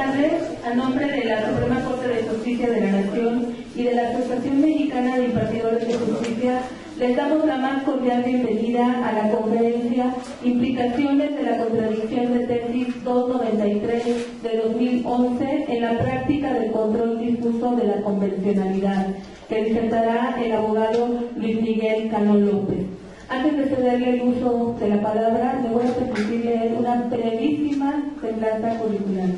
tardes. A nombre de la Suprema Corte de Justicia de la Nación y de la Asociación Mexicana de Impartidores de Justicia, les damos la más cordial bienvenida a la conferencia Implicaciones de la contradicción de tesis 293 de 2011 en la práctica del control difuso de la convencionalidad, que disertará el abogado Luis Miguel Canón López. Antes de cederle el uso de la palabra, le voy a permitir leer una brevísima semblanza curricular.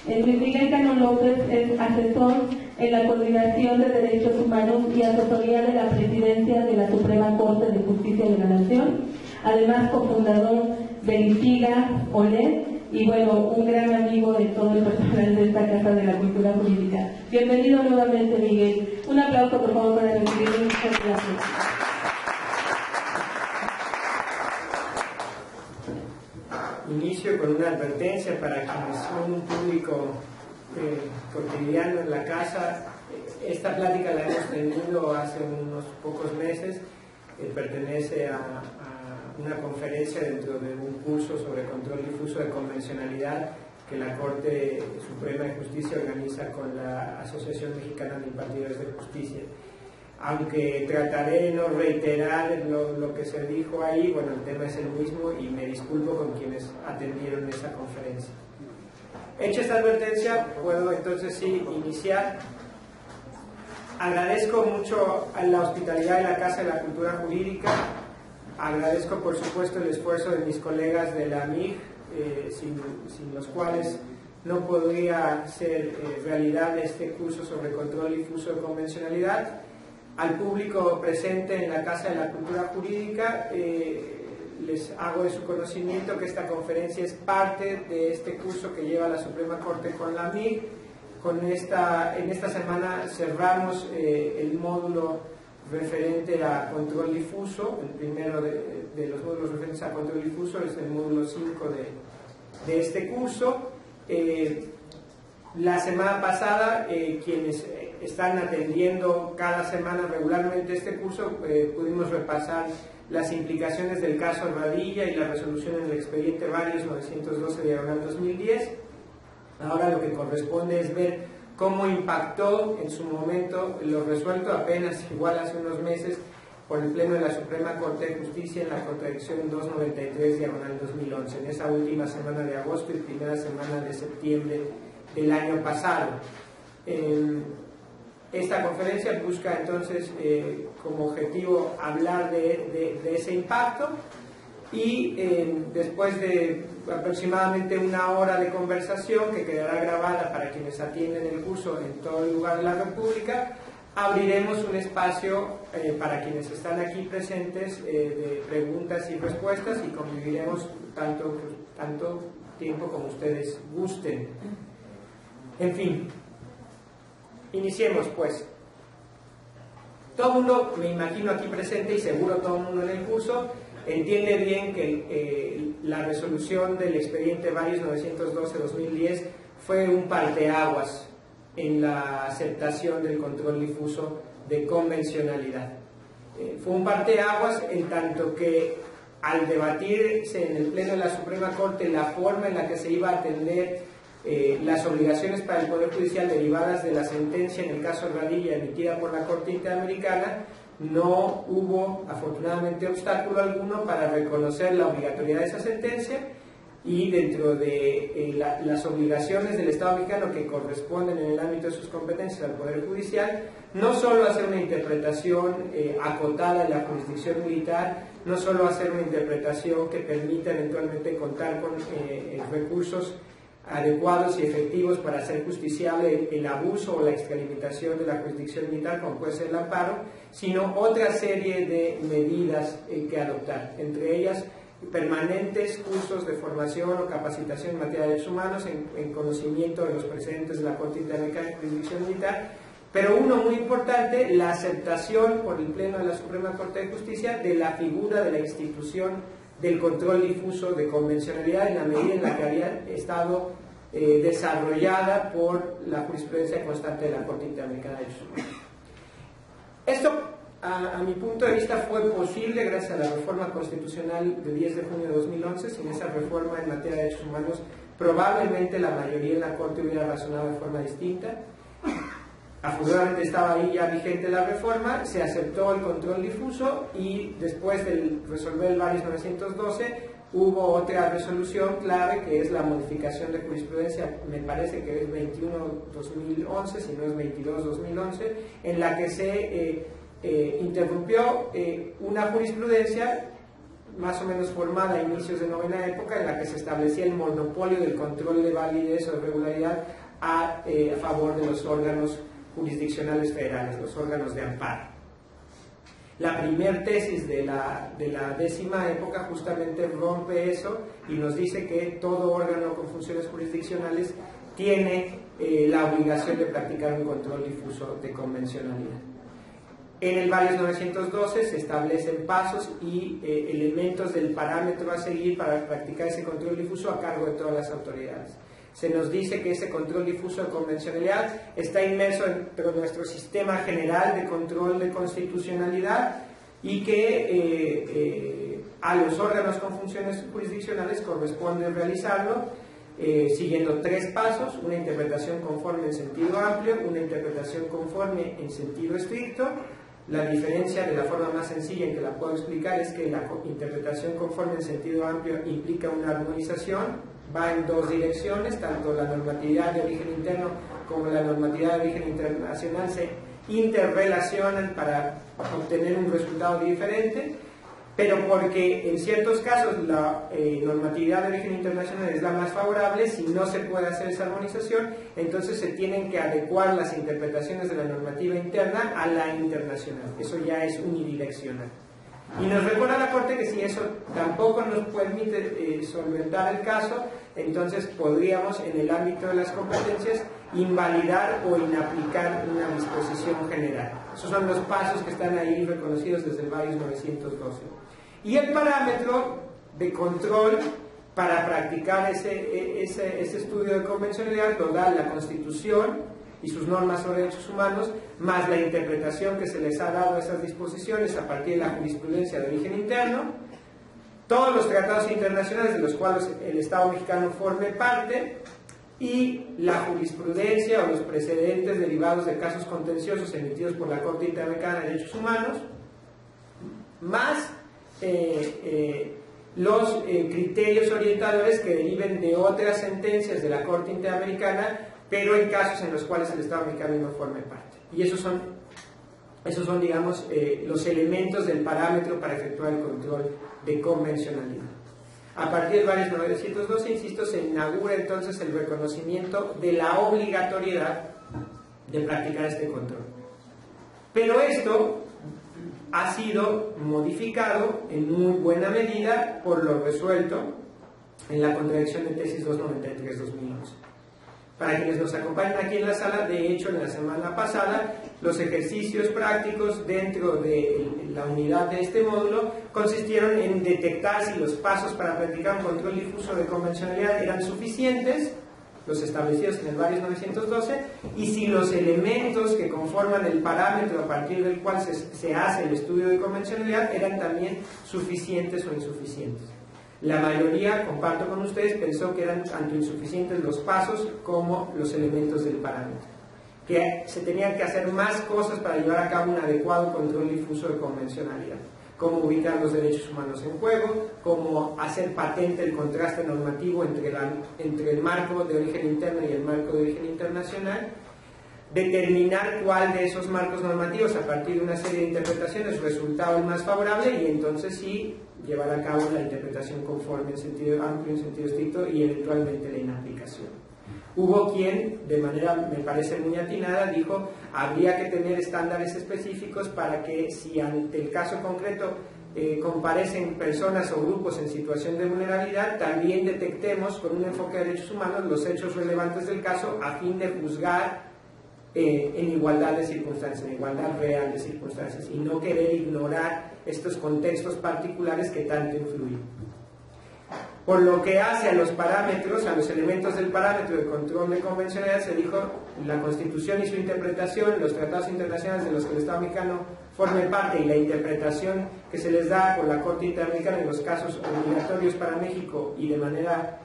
Luis Miguel Canón López es asesor en la Coordinación de Derechos Humanos y asesoría de la Presidencia de la Suprema Corte de Justicia de la Nación, además cofundador de Litiga OLED y bueno, un gran amigo de todo el personal de esta Casa de la Cultura Jurídica. Bienvenido nuevamente, Miguel. Un aplauso, por favor, para recibirlo. Muchas gracias. Inicio con una advertencia para quienes son un público cotidiano en la casa. Esta plática la hemos tenido hace unos pocos meses. Pertenece a una conferencia dentro de un curso sobre control difuso de convencionalidad que la Corte Suprema de Justicia organiza con la Asociación Mexicana de Impartidores de Justicia. Aunque trataré de no reiterar lo que se dijo ahí, bueno, el tema es el mismo y me disculpo con quienes atendieron esa conferencia. Hecha esta advertencia, puedo entonces sí iniciar. Agradezco mucho a la hospitalidad de la Casa de la Cultura Jurídica, agradezco por supuesto el esfuerzo de mis colegas de la MIG, sin los cuales no podría ser realidad este curso sobre control difuso de convencionalidad. Al público presente en la Casa de la Cultura Jurídica, les hago de su conocimiento que esta conferencia es parte de este curso que lleva la Suprema Corte con la MIG. En esta semana cerramos el módulo referente a control difuso. El primero de los módulos referentes a control difuso es el módulo 5 de este curso. La semana pasada, quienes están atendiendo cada semana regularmente este curso, pudimos repasar las implicaciones del caso Radilla y la resolución en el expediente Varios 912/2010. Ahora lo que corresponde es ver cómo impactó en su momento lo resuelto apenas igual hace unos meses por el Pleno de la Suprema Corte de Justicia en la contradicción 293/2011, en esa última semana de agosto y primera semana de septiembre del año pasado. Esta conferencia busca entonces como objetivo hablar de ese impacto y después de aproximadamente una hora de conversación que quedará grabada para quienes atienden el curso en todo el lugar de la República, abriremos un espacio para quienes están aquí presentes de preguntas y respuestas y conviviremos tanto tiempo como ustedes gusten. En fin, iniciemos pues. Todo el mundo, me imagino aquí presente y seguro todo el mundo en el curso, entiende bien que la resolución del expediente Varios 912/2010 fue un parteaguas en la aceptación del control difuso de convencionalidad. Fue un parteaguas en tanto que al debatirse en el Pleno de la Suprema Corte la forma en la que se iba a atender las obligaciones para el Poder Judicial derivadas de la sentencia en el caso Radilla emitida por la Corte Interamericana, no hubo afortunadamente obstáculo alguno para reconocer la obligatoriedad de esa sentencia y dentro de las obligaciones del Estado mexicano que corresponden en el ámbito de sus competencias al Poder Judicial, no solo hacer una interpretación acotada de la jurisdicción militar, no solo hacer una interpretación que permita eventualmente contar con recursos adecuados y efectivos para hacer justiciable el abuso o la extralimitación de la jurisdicción militar, como puede ser el amparo, sino otra serie de medidas que adoptar, entre ellas permanentes cursos de formación o capacitación en materia de derechos humanos en conocimiento de los precedentes de la Corte Interamericana de Jurisdicción Militar, pero uno muy importante, la aceptación por el Pleno de la Suprema Corte de Justicia de la figura de la institución del control difuso de convencionalidad en la medida en la que había estado desarrollada por la jurisprudencia constante de la Corte Interamericana de Derechos Humanos. Esto, a mi punto de vista, fue posible gracias a la reforma constitucional del 10 de junio de 2011. Sin esa reforma en materia de derechos humanos Probablemente la mayoría en la Corte hubiera razonado de forma distinta. Afortunadamente estaba ahí ya vigente la reforma, se aceptó el control difuso y después de resolver el Valles 912 hubo otra resolución clave que es la modificación de jurisprudencia, me parece que es 21-2011, si no es 22-2011, en la que se interrumpió una jurisprudencia más o menos formada a inicios de novena época, en la que se establecía el monopolio del control de validez o de regularidad a favor de los órganos jurisdiccionales federales, los órganos de amparo. La primer tesis de la décima época justamente rompe eso y nos dice que todo órgano con funciones jurisdiccionales tiene la obligación de practicar un control difuso de convencionalidad. En el Valles 912 se establecen pasos y elementos del parámetro a seguir para practicar ese control difuso a cargo de todas las autoridades. Se nos dice que ese control difuso de convencionalidad está inmerso dentro de nuestro sistema general de control de constitucionalidad y que a los órganos con funciones jurisdiccionales corresponde realizarlo siguiendo tres pasos: una interpretación conforme en sentido amplio, una interpretación conforme en sentido estricto. La diferencia de la forma más sencilla en que la puedo explicar es que la interpretación conforme en sentido amplio implica una armonización, va en dos direcciones, tanto la normatividad de origen interno como la normatividad de origen internacional se interrelacionan para obtener un resultado diferente, pero porque en ciertos casos la normatividad de origen internacional es la más favorable, si no se puede hacer esa armonización, entonces se tienen que adecuar las interpretaciones de la normativa interna a la internacional. Eso ya es unidireccional. Y nos recuerda la Corte que si eso tampoco nos permite solventar el caso, entonces podríamos en el ámbito de las competencias invalidar o inaplicar una disposición general. Esos son los pasos que están ahí reconocidos desde el Valles 912. Y el parámetro de control para practicar ese estudio de convencionalidad lo da la Constitución y sus normas sobre derechos humanos, más la interpretación que se les ha dado a esas disposiciones a partir de la jurisprudencia de origen interno, todos los tratados internacionales de los cuales el Estado mexicano forme parte, y la jurisprudencia o los precedentes derivados de casos contenciosos emitidos por la Corte Interamericana de Derechos Humanos, más los criterios orientadores que deriven de otras sentencias de la Corte Interamericana, pero en casos en los cuales el Estado mexicano no forme parte. Y esos son digamos, los elementos del parámetro para efectuar el control de convencionalidad. A partir del Valles 912, insisto, se inaugura entonces el reconocimiento de la obligatoriedad de practicar este control. Pero esto ha sido modificado en muy buena medida por lo resuelto en la contradicción de tesis 293-2011. Para quienes nos acompañan aquí en la sala, de hecho, en la semana pasada, los ejercicios prácticos dentro de la unidad de este módulo consistieron en detectar si los pasos para practicar un control difuso de convencionalidad eran suficientes, los establecidos en el Valles 912, y si los elementos que conforman el parámetro a partir del cual se hace el estudio de convencionalidad eran también suficientes o insuficientes. La mayoría, comparto con ustedes, pensó que eran tanto insuficientes los pasos como los elementos del parámetro, que se tenían que hacer más cosas para llevar a cabo un adecuado control difuso de convencionalidad, como ubicar los derechos humanos en juego, como hacer patente el contraste normativo entre el marco de origen interno y el marco de origen internacional, determinar cuál de esos marcos normativos a partir de una serie de interpretaciones resultaba el más favorable y entonces sí llevar a cabo la interpretación conforme en sentido amplio, en sentido estricto y eventualmente la inaplicación. Hubo quien, de manera me parece muy atinada, dijo habría que tener estándares específicos para que si ante el caso concreto comparecen personas o grupos en situación de vulnerabilidad, también detectemos con un enfoque de derechos humanos los hechos relevantes del caso a fin de juzgar en igualdad de circunstancias, en igualdad real de circunstancias, y no querer ignorar estos contextos particulares que tanto influyen. Por lo que hace a los parámetros, a los elementos del parámetro de control de convencionalidad, se dijo la Constitución y su interpretación, los tratados internacionales de los que el Estado mexicano forme parte y la interpretación que se les da por la Corte Interamericana en los casos obligatorios para México y de manera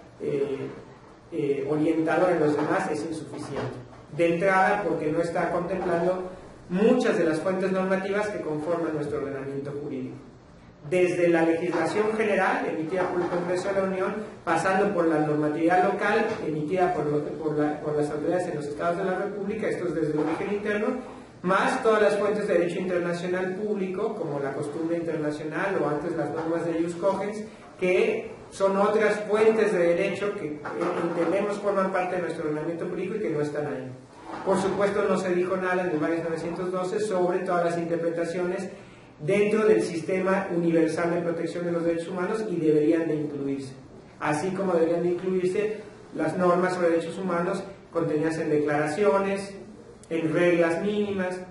orientador en los demás es insuficiente. De entrada, porque no está contemplando muchas de las fuentes normativas que conforman nuestro ordenamiento jurídico. Desde la legislación general emitida por el Congreso de la Unión, pasando por la normatividad local emitida por las autoridades en los estados de la República, esto es desde el origen interno, más todas las fuentes de derecho internacional público, como la costumbre internacional o antes las normas de Ius Cogens, que son otras fuentes de derecho que entendemos forman parte de nuestro ordenamiento jurídico y que no están ahí. Por supuesto, no se dijo nada en el Mares 912 sobre todas las interpretaciones dentro del sistema universal de protección de los derechos humanos y deberían de incluirse, así como deberían de incluirse las normas sobre derechos humanos contenidas en declaraciones, en reglas mínimas,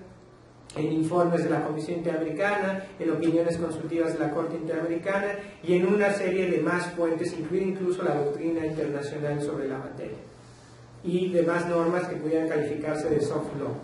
en informes de la Comisión Interamericana, en opiniones consultivas de la Corte Interamericana y en una serie de más fuentes, incluida incluso la doctrina internacional sobre la materia y demás normas que pudieran calificarse de soft law.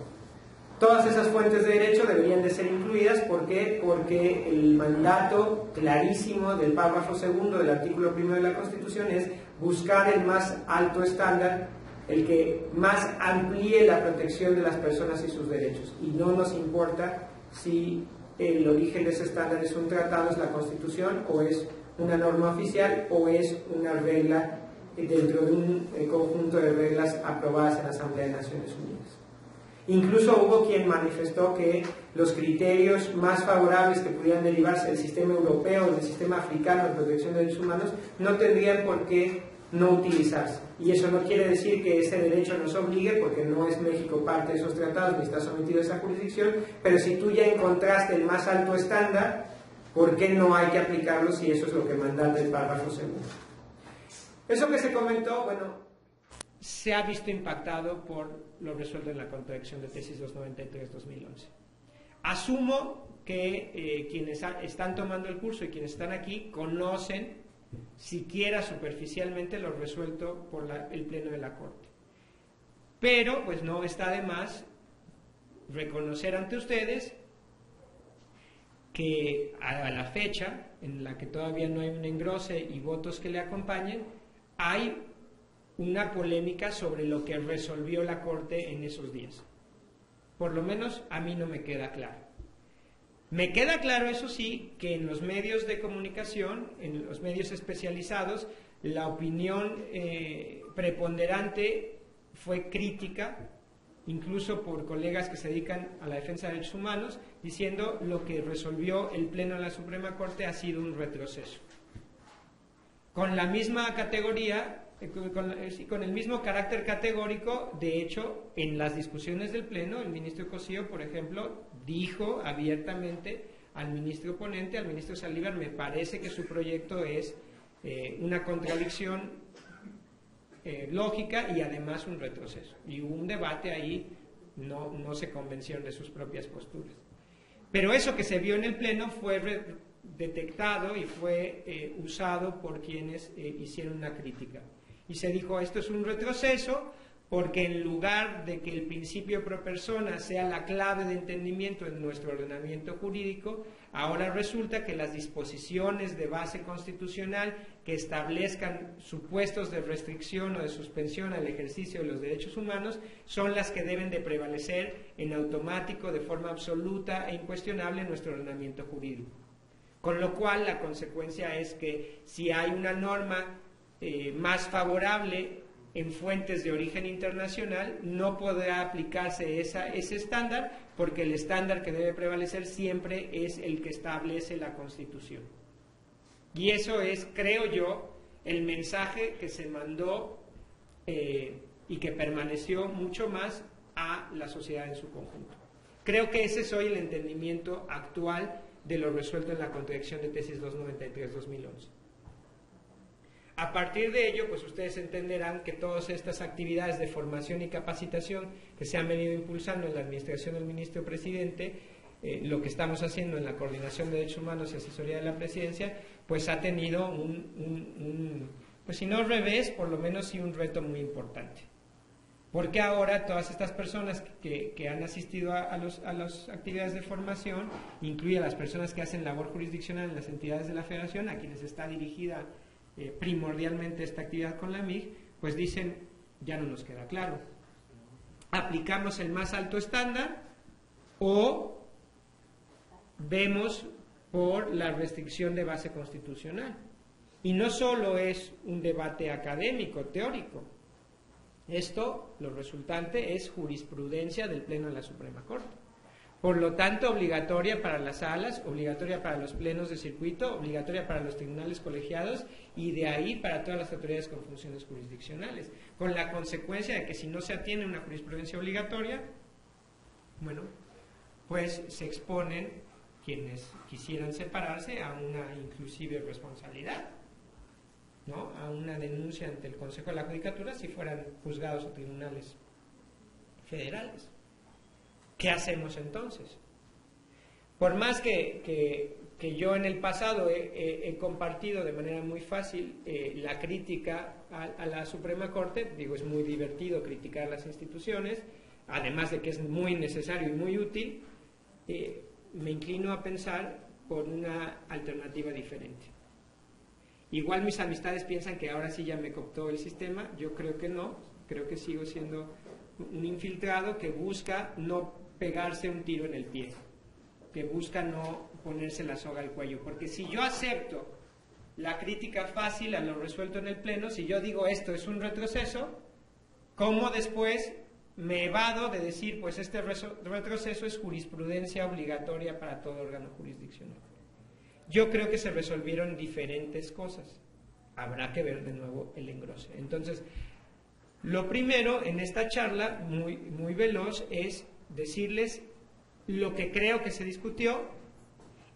Todas esas fuentes de derecho deberían de ser incluidas. ¿Por qué? Porque el mandato clarísimo del párrafo segundo del artículo 1 de la Constitución es buscar el más alto estándar, el que más amplíe la protección de las personas y sus derechos. Y no nos importa si el origen de ese estándar es un tratado, es la Constitución, o es una norma oficial, o es una regla dentro de un conjunto de reglas aprobadas en la Asamblea de Naciones Unidas. Incluso hubo quien manifestó que los criterios más favorables que pudieran derivarse del sistema europeo o del sistema africano de protección de derechos humanos no tendrían por qué no utilizarse. Y eso no quiere decir que ese derecho nos obligue, porque no es México parte de esos tratados ni está sometido a esa jurisdicción, pero si tú ya encontraste el más alto estándar, ¿por qué no hay que aplicarlo si eso es lo que mandata el párrafo segundo? Eso que se comentó, bueno, se ha visto impactado por lo resuelto en la contradicción de tesis 293-2011. Asumo que quienes están tomando el curso y quienes están aquí conocen siquiera superficialmente lo resuelto por el Pleno de la Corte. Pero, pues no está de más reconocer ante ustedes que a la fecha, en la que todavía no hay un engrose y votos que le acompañen, hay una polémica sobre lo que resolvió la Corte en esos días. Por lo menos a mí no me queda claro. Me queda claro, eso sí, que en los medios de comunicación, en los medios especializados, la opinión preponderante fue crítica, incluso por colegas que se dedican a la defensa de derechos humanos, diciendo lo que resolvió el Pleno de la Suprema Corte ha sido un retroceso. Con la misma categoría, con el mismo carácter categórico, de hecho, en las discusiones del Pleno, el ministro Cosío, por ejemplo, dijo abiertamente al ministro ponente, al ministro Saldívar, me parece que su proyecto es una contradicción lógica y además un retroceso. Y hubo un debate ahí, no se convencieron de sus propias posturas. Pero eso que se vio en el Pleno fue detectado y fue usado por quienes hicieron una crítica. Y se dijo, esto es un retroceso porque en lugar de que el principio pro persona sea la clave de entendimiento en nuestro ordenamiento jurídico, ahora resulta que las disposiciones de base constitucional que establezcan supuestos de restricción o de suspensión al ejercicio de los derechos humanos son las que deben de prevalecer en automático, de forma absoluta e incuestionable en nuestro ordenamiento jurídico. Con lo cual, la consecuencia es que si hay una norma más favorable en fuentes de origen internacional, no podrá aplicarse ese estándar, porque el estándar que debe prevalecer siempre es el que establece la Constitución. Y eso es, creo yo, el mensaje que se mandó y que permaneció mucho más a la sociedad en su conjunto. Creo que ese es hoy el entendimiento actual de lo resuelto en la contradicción de tesis 293-2011. A partir de ello, pues ustedes entenderán que todas estas actividades de formación y capacitación que se han venido impulsando en la administración del ministro presidente, lo que estamos haciendo en la Coordinación de Derechos Humanos y Asesoría de la Presidencia, pues ha tenido pues si no revés, por lo menos sí un reto muy importante. Porque ahora todas estas personas que han asistido a las actividades de formación, incluye a las personas que hacen labor jurisdiccional en las entidades de la Federación, a quienes está dirigida primordialmente esta actividad con la MIG, pues dicen, ya no nos queda claro. ¿Aplicamos el más alto estándar o vemos por la restricción de base constitucional? Y no solo es un debate académico, teórico. Esto, lo resultante, es jurisprudencia del Pleno de la Suprema Corte. Por lo tanto, obligatoria para las salas, obligatoria para los plenos de circuito, obligatoria para los tribunales colegiados y de ahí para todas las autoridades con funciones jurisdiccionales. Con la consecuencia de que si no se atiene una jurisprudencia obligatoria, bueno, pues se exponen quienes quisieran separarse a una inclusive responsabilidad, ¿no? A una denuncia ante el Consejo de la Judicatura si fueran juzgados o tribunales federales. ¿Qué hacemos entonces? Por más que yo en el pasado he compartido de manera muy fácil la crítica a la Suprema Corte, digo, es muy divertido criticar las instituciones, además de que es muy necesario y muy útil, me inclino a pensar por una alternativa diferente. Igual mis amistades piensan que ahora sí ya me cooptó el sistema, yo creo que no, creo que sigo siendo un infiltrado que busca no pegarse un tiro en el pie, que busca no ponerse la soga al cuello, porque si yo acepto la crítica fácil a lo resuelto en el Pleno, si yo digo esto es un retroceso, ¿cómo después me evado de decir pues este retroceso es jurisprudencia obligatoria para todo órgano jurisdiccional? Yo creo que se resolvieron diferentes cosas, habrá que ver de nuevo el engrose. Entonces, lo primero en esta charla, muy veloz, es decirles lo que creo que se discutió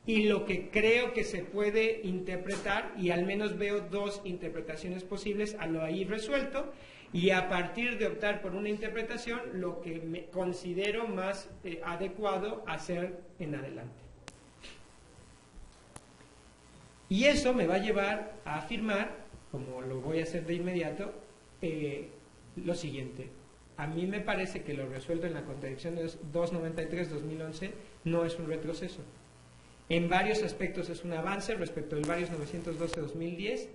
y lo que creo que se puede interpretar, y al menos veo dos interpretaciones posibles a lo ahí resuelto, y a partir de optar por una interpretación, lo que me considero más adecuado hacer en adelante. Y eso me va a llevar a afirmar, como lo voy a hacer de inmediato, lo siguiente. A mí me parece que lo resuelto en la contradicción de 293-2011 no es un retroceso. En varios aspectos es un avance respecto del varios 912-2010.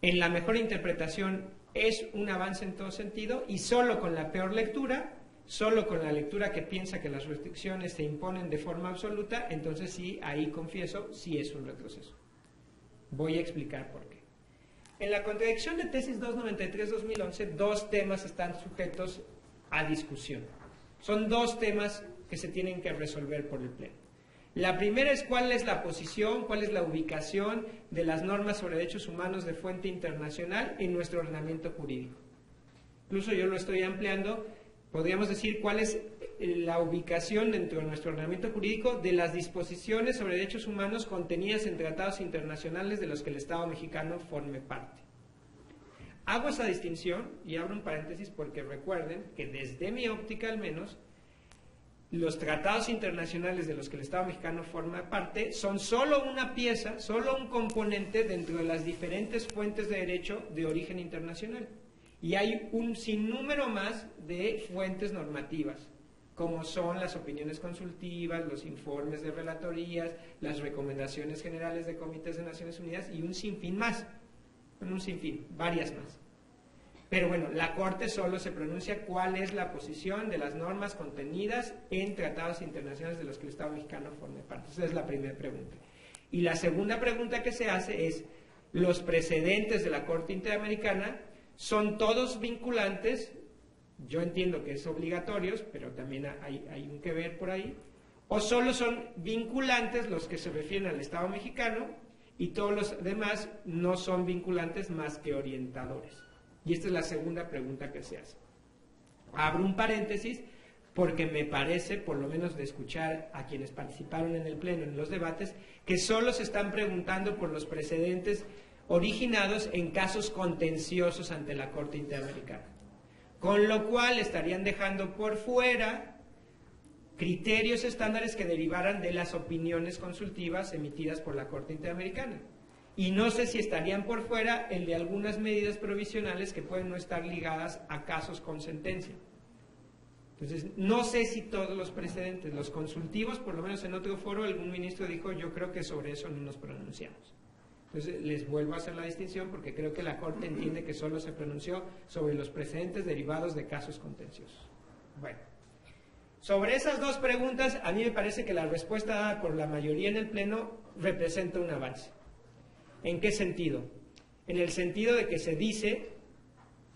En la mejor interpretación es un avance en todo sentido, y solo con la peor lectura, solo con la lectura que piensa que las restricciones se imponen de forma absoluta, entonces sí, ahí confieso, sí es un retroceso. Voy a explicar por qué. En la contradicción de tesis 293-2011, dos temas están sujetos a discusión. Son dos temas que se tienen que resolver por el Pleno. La primera es cuál es la posición, cuál es la ubicación de las normas sobre derechos humanos de fuente internacional en nuestro ordenamiento jurídico. Incluso yo lo estoy ampliando, podríamos decir cuál es la ubicación dentro de nuestro ordenamiento jurídico de las disposiciones sobre derechos humanos contenidas en tratados internacionales de los que el Estado mexicano forme parte. Hago esa distinción y abro un paréntesis porque recuerden que desde mi óptica al menos, los tratados internacionales de los que el Estado mexicano forma parte son solo una pieza, solo un componente dentro de las diferentes fuentes de derecho de origen internacional. Y hay un sinnúmero más de fuentes normativas, como son las opiniones consultivas, los informes de relatorías, las recomendaciones generales de comités de Naciones Unidas y un sinfín más. Un sinfín, varias más. Pero bueno, la Corte solo se pronuncia cuál es la posición de las normas contenidas en tratados internacionales de los que el Estado mexicano forme parte. Esa es la primera pregunta. Y la segunda pregunta que se hace es, ¿los precedentes de la Corte Interamericana son todos vinculantes? Yo entiendo que es obligatorios, pero también hay un que ver por ahí. ¿O solo son vinculantes los que se refieren al Estado mexicano y todos los demás no son vinculantes más que orientadores? Y esta es la segunda pregunta que se hace. Abro un paréntesis porque me parece, por lo menos de escuchar a quienes participaron en el Pleno, en los debates, que solo se están preguntando por los precedentes originados en casos contenciosos ante la Corte Interamericana. Con lo cual estarían dejando por fuera criterios estándares que derivaran de las opiniones consultivas emitidas por la Corte Interamericana. Y no sé si estarían por fuera el de algunas medidas provisionales que pueden no estar ligadas a casos con sentencia. Entonces, no sé si todos los precedentes, los consultivos, por lo menos en otro foro, algún ministro dijo, yo creo que sobre eso no nos pronunciamos. Entonces les vuelvo a hacer la distinción porque creo que la Corte entiende que solo se pronunció sobre los precedentes derivados de casos contenciosos. Bueno, sobre esas dos preguntas, a mí me parece que la respuesta dada por la mayoría en el Pleno representa un avance. ¿En qué sentido? En el sentido de que se dice,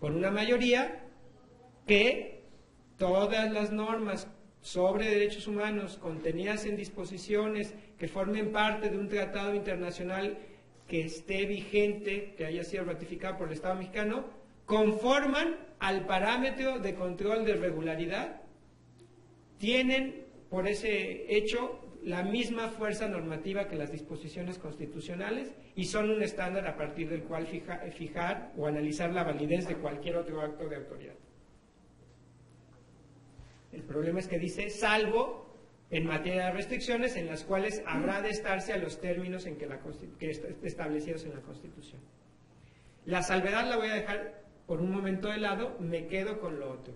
por una mayoría, que todas las normas sobre derechos humanos contenidas en disposiciones que formen parte de un tratado internacional que esté vigente, que haya sido ratificado por el Estado mexicano, conforman al parámetro de control de regularidad, tienen por ese hecho la misma fuerza normativa que las disposiciones constitucionales y son un estándar a partir del cual fijar o analizar la validez de cualquier otro acto de autoridad. El problema es que dice, salvo en materia de restricciones en las cuales habrá de estarse a los términos en que establecidos en la Constitución. La salvedad la voy a dejar por un momento de lado, me quedo con lo otro.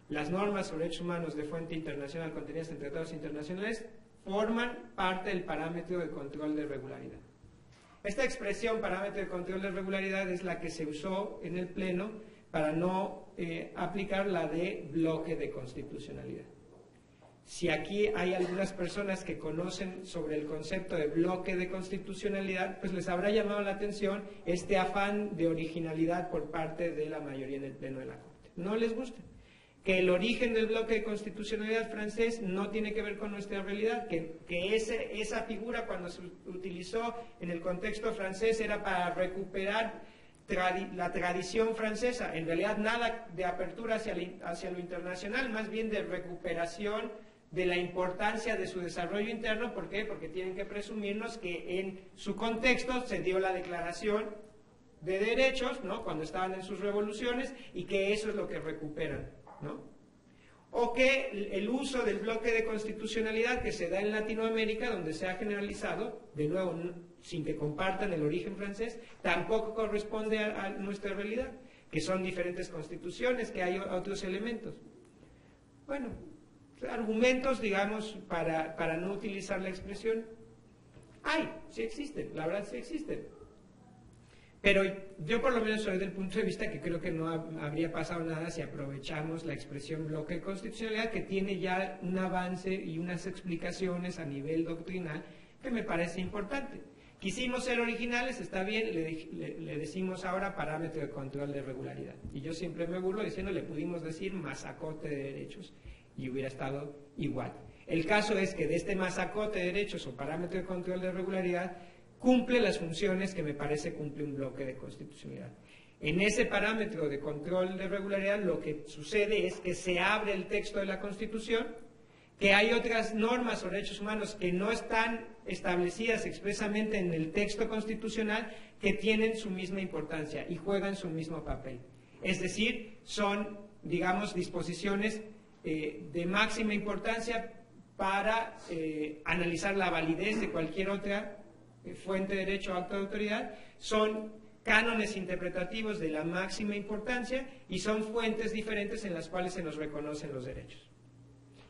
Las normas sobre derechos humanos de fuente internacional contenidas en tratados internacionales forman parte del parámetro de control de regularidad. Esta expresión, parámetro de control de regularidad, es la que se usó en el Pleno para no aplicar la de bloque de constitucionalidad. Si aquí hay algunas personas que conocen sobre el concepto de bloque de constitucionalidad, pues les habrá llamado la atención este afán de originalidad por parte de la mayoría en el Pleno de la Corte. No les gusta. Que el origen del bloque de constitucionalidad francés no tiene que ver con nuestra realidad, que esa figura cuando se utilizó en el contexto francés era para recuperar la tradición francesa, en realidad nada de apertura hacia lo internacional, más bien de recuperación de la importancia de su desarrollo interno. ¿Por qué? Porque tienen que presumirnos que en su contexto se dio la Declaración de Derechos, ¿no?, cuando estaban en sus revoluciones, y que eso es lo que recuperan, ¿no? O que el uso del bloque de constitucionalidad que se da en Latinoamérica, donde se ha generalizado, de nuevo, sin que compartan el origen francés, tampoco corresponde a nuestra realidad, que son diferentes constituciones, que hay otros elementos. Bueno, argumentos, digamos, para no utilizar la expresión, sí existen, la verdad sí existen. Pero yo por lo menos soy del punto de vista que creo que no habría pasado nada si aprovechamos la expresión bloque de constitucionalidad, que tiene ya un avance y unas explicaciones a nivel doctrinal que me parece importante. Quisimos ser originales, está bien, le decimos ahora parámetro de control de regularidad. Y yo siempre me burlo diciendo, le pudimos decir masacote de derechos y hubiera estado igual. El caso es que de este masacote de derechos o parámetro de control de regularidad cumple las funciones que me parece cumple un bloque de constitucionalidad. En ese parámetro de control de regularidad lo que sucede es que se abre el texto de la Constitución, que hay otras normas sobre derechos humanos que no están establecidas expresamente en el texto constitucional, que tienen su misma importancia y juegan su mismo papel. Es decir, son, digamos, disposiciones de máxima importancia para analizar la validez de cualquier otra fuente de derecho o acto de autoridad, son cánones interpretativos de la máxima importancia y son fuentes diferentes en las cuales se nos reconocen los derechos.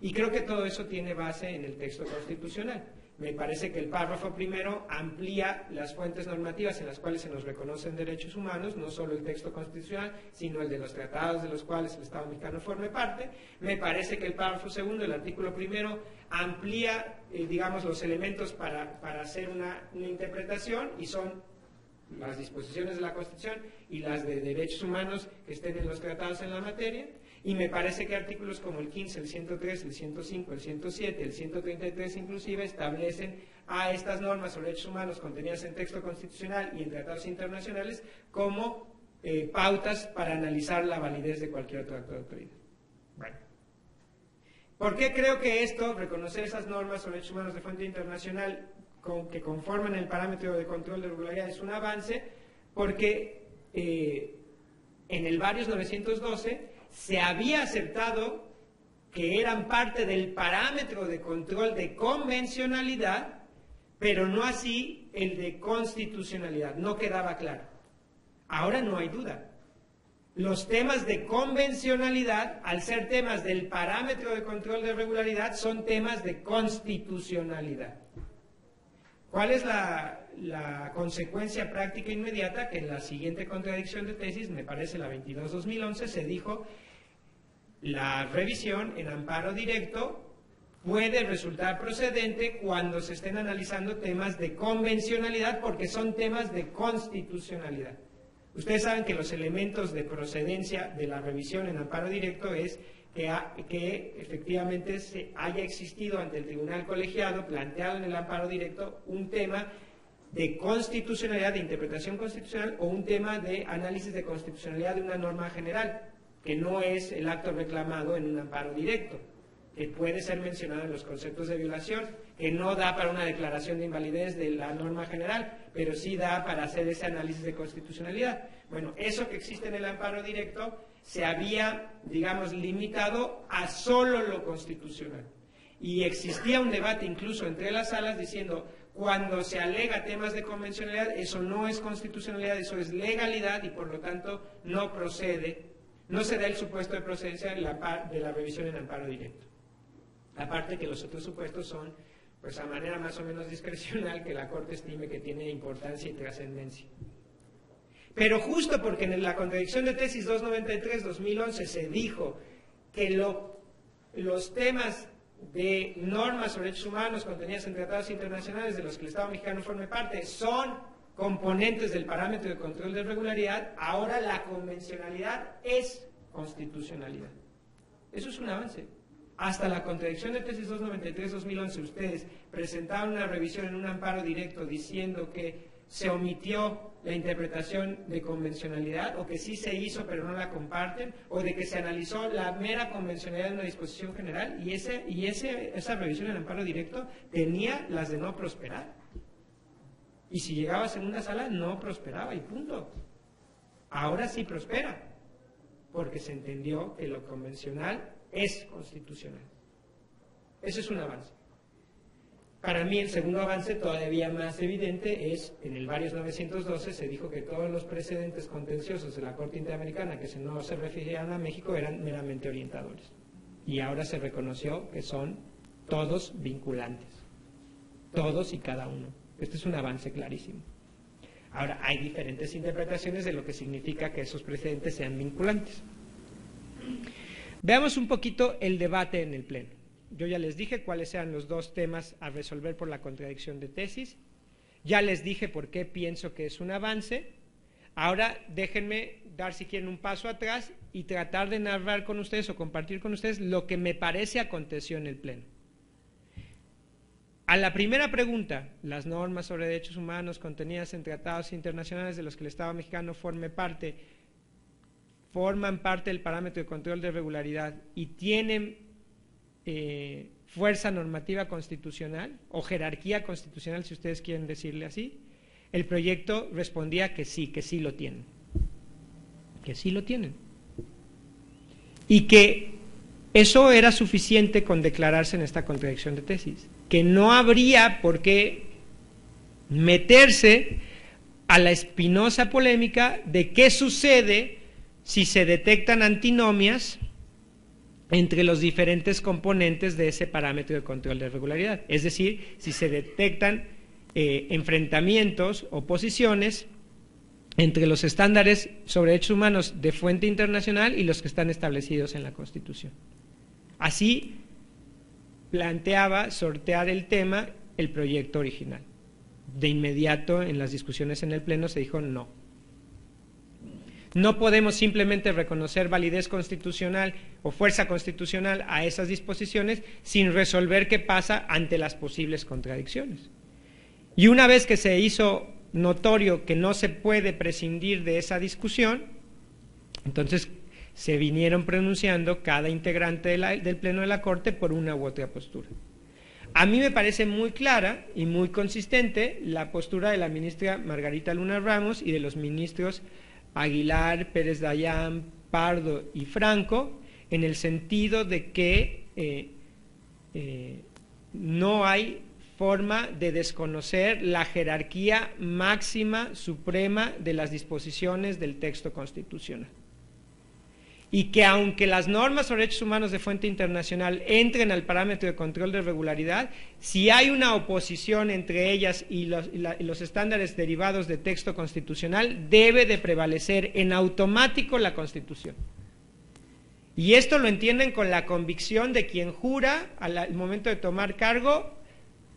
Y creo que todo eso tiene base en el texto constitucional. Me parece que el párrafo primero amplía las fuentes normativas en las cuales se nos reconocen derechos humanos, no solo el texto constitucional, sino el de los tratados de los cuales el Estado mexicano forme parte. Me parece que el párrafo segundo, el artículo primero, amplía, digamos, los elementos para hacer una interpretación, y son las disposiciones de la Constitución y las de derechos humanos que estén en los tratados en la materia. Y me parece que artículos como el 15, el 103, el 105, el 107, el 133 inclusive establecen a estas normas sobre derechos humanos contenidas en texto constitucional y en tratados internacionales como pautas para analizar la validez de cualquier otro acto de autoridad. Bueno, ¿por qué creo que esto, reconocer esas normas sobre derechos humanos de fuente internacional que conforman el parámetro de control de regularidad, es un avance? Porque en el Varios 912 se había aceptado que eran parte del parámetro de control de convencionalidad, pero no así el de constitucionalidad, no quedaba claro. Ahora no hay duda. Los temas de convencionalidad, al ser temas del parámetro de control de regularidad, son temas de constitucionalidad. ¿Cuál es la consecuencia práctica inmediata? Que en la siguiente contradicción de tesis, me parece la 22/2011, se dijo: la revisión en amparo directo puede resultar procedente cuando se estén analizando temas de convencionalidad, porque son temas de constitucionalidad. Ustedes saben que los elementos de procedencia de la revisión en amparo directo es que efectivamente haya existido ante el tribunal colegiado, planteado en el amparo directo, un tema de constitucionalidad, de interpretación constitucional, o un tema de análisis de constitucionalidad de una norma general, que no es el acto reclamado en un amparo directo, que puede ser mencionado en los conceptos de violación, que no da para una declaración de invalidez de la norma general, pero sí da para hacer ese análisis de constitucionalidad. Bueno, eso que existe en el amparo directo se había, digamos, limitado a solo lo constitucional. Y existía un debate incluso entre las salas diciendo: cuando se alega temas de convencionalidad, eso no es constitucionalidad, eso es legalidad, y por lo tanto no procede, no se da el supuesto de procedencia de la revisión en amparo directo. Aparte que los otros supuestos son, pues, a manera más o menos discrecional, que la Corte estime que tiene importancia y trascendencia. Pero justo porque en la contradicción de tesis 293/2011 se dijo que los temas de normas sobre derechos humanos contenidas en tratados internacionales de los que el Estado mexicano forme parte son componentes del parámetro de control de regularidad, ahora la convencionalidad es constitucionalidad. Eso es un avance. Hasta la contradicción de tesis 293/2011, ustedes presentaron una revisión en un amparo directo diciendo que se omitió la interpretación de convencionalidad, o que sí se hizo pero no la comparten, o de que se analizó la mera convencionalidad de una disposición general, y esa revisión en amparo directo tenía las de no prosperar. Y si llegaba a segunda sala, no prosperaba, y punto. Ahora sí prospera, porque se entendió que lo convencional es constitucional. Eso es un avance. Para mí el segundo avance, todavía más evidente, es en el Varios 912 se dijo que todos los precedentes contenciosos de la Corte Interamericana que no se referían a México eran meramente orientadores, y ahora se reconoció que son todos vinculantes, todos y cada uno. Este es un avance clarísimo. Ahora, hay diferentes interpretaciones de lo que significa que esos precedentes sean vinculantes. Veamos un poquito el debate en el Pleno. Yo ya les dije cuáles eran los dos temas a resolver por la contradicción de tesis. Ya les dije por qué pienso que es un avance. Ahora déjenme dar, si quieren, un paso atrás y tratar de narrar con ustedes o compartir con ustedes lo que me parece aconteció en el Pleno. A la primera pregunta, las normas sobre derechos humanos contenidas en tratados internacionales de los que el Estado mexicano forman parte del parámetro de control de regularidad y tienen fuerza normativa constitucional o jerarquía constitucional, si ustedes quieren decirle así, el proyecto respondía que sí lo tienen. Que sí lo tienen. Y que eso era suficiente con declararse en esta contradicción de tesis. Que no habría por qué meterse a la espinosa polémica de qué sucede si se detectan antinomias entre los diferentes componentes de ese parámetro de control de regularidad. Es decir, si se detectan enfrentamientos, oposiciones entre los estándares sobre derechos humanos de fuente internacional y los que están establecidos en la Constitución. Así planteaba sortear el tema el proyecto original. De inmediato, en las discusiones en el Pleno, se dijo no. No podemos simplemente reconocer validez constitucional o fuerza constitucional a esas disposiciones sin resolver qué pasa ante las posibles contradicciones. Y una vez que se hizo notorio que no se puede prescindir de esa discusión, entonces se vinieron pronunciando cada integrante del Pleno de la Corte por una u otra postura. A mí me parece muy clara y muy consistente la postura de la ministra Margarita Luna Ramos y de los ministros Aguilar, Pérez Dayán, Pardo y Franco, en el sentido de que no hay forma de desconocer la jerarquía máxima, suprema de las disposiciones del texto constitucional. y que aunque las normas sobre derechos humanos de fuente internacional entren al parámetro de control de regularidad, si hay una oposición entre ellas y los estándares derivados de texto constitucional, debe de prevalecer en automático la Constitución. Y esto lo entienden con la convicción de quien jura al momento de tomar cargo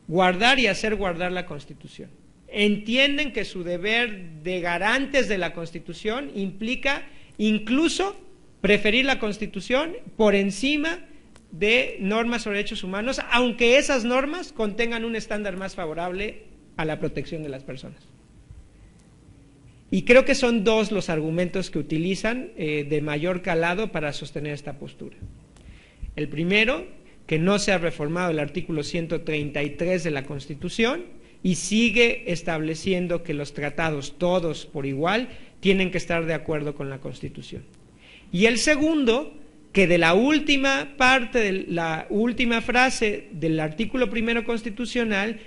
guardar y hacer guardar la Constitución. Entienden que su deber de garantes de la Constitución implica incluso preferir la Constitución por encima de normas sobre derechos humanos, aunque esas normas contengan un estándar más favorable a la protección de las personas. Y creo que son dos los argumentos que utilizan de mayor calado para sostener esta postura. El primero, que no se ha reformado el artículo 133 de la Constitución y sigue estableciendo que los tratados, todos por igual, tienen que estar de acuerdo con la Constitución. Y el segundo, que de la última parte, de la última frase del artículo primero constitucional,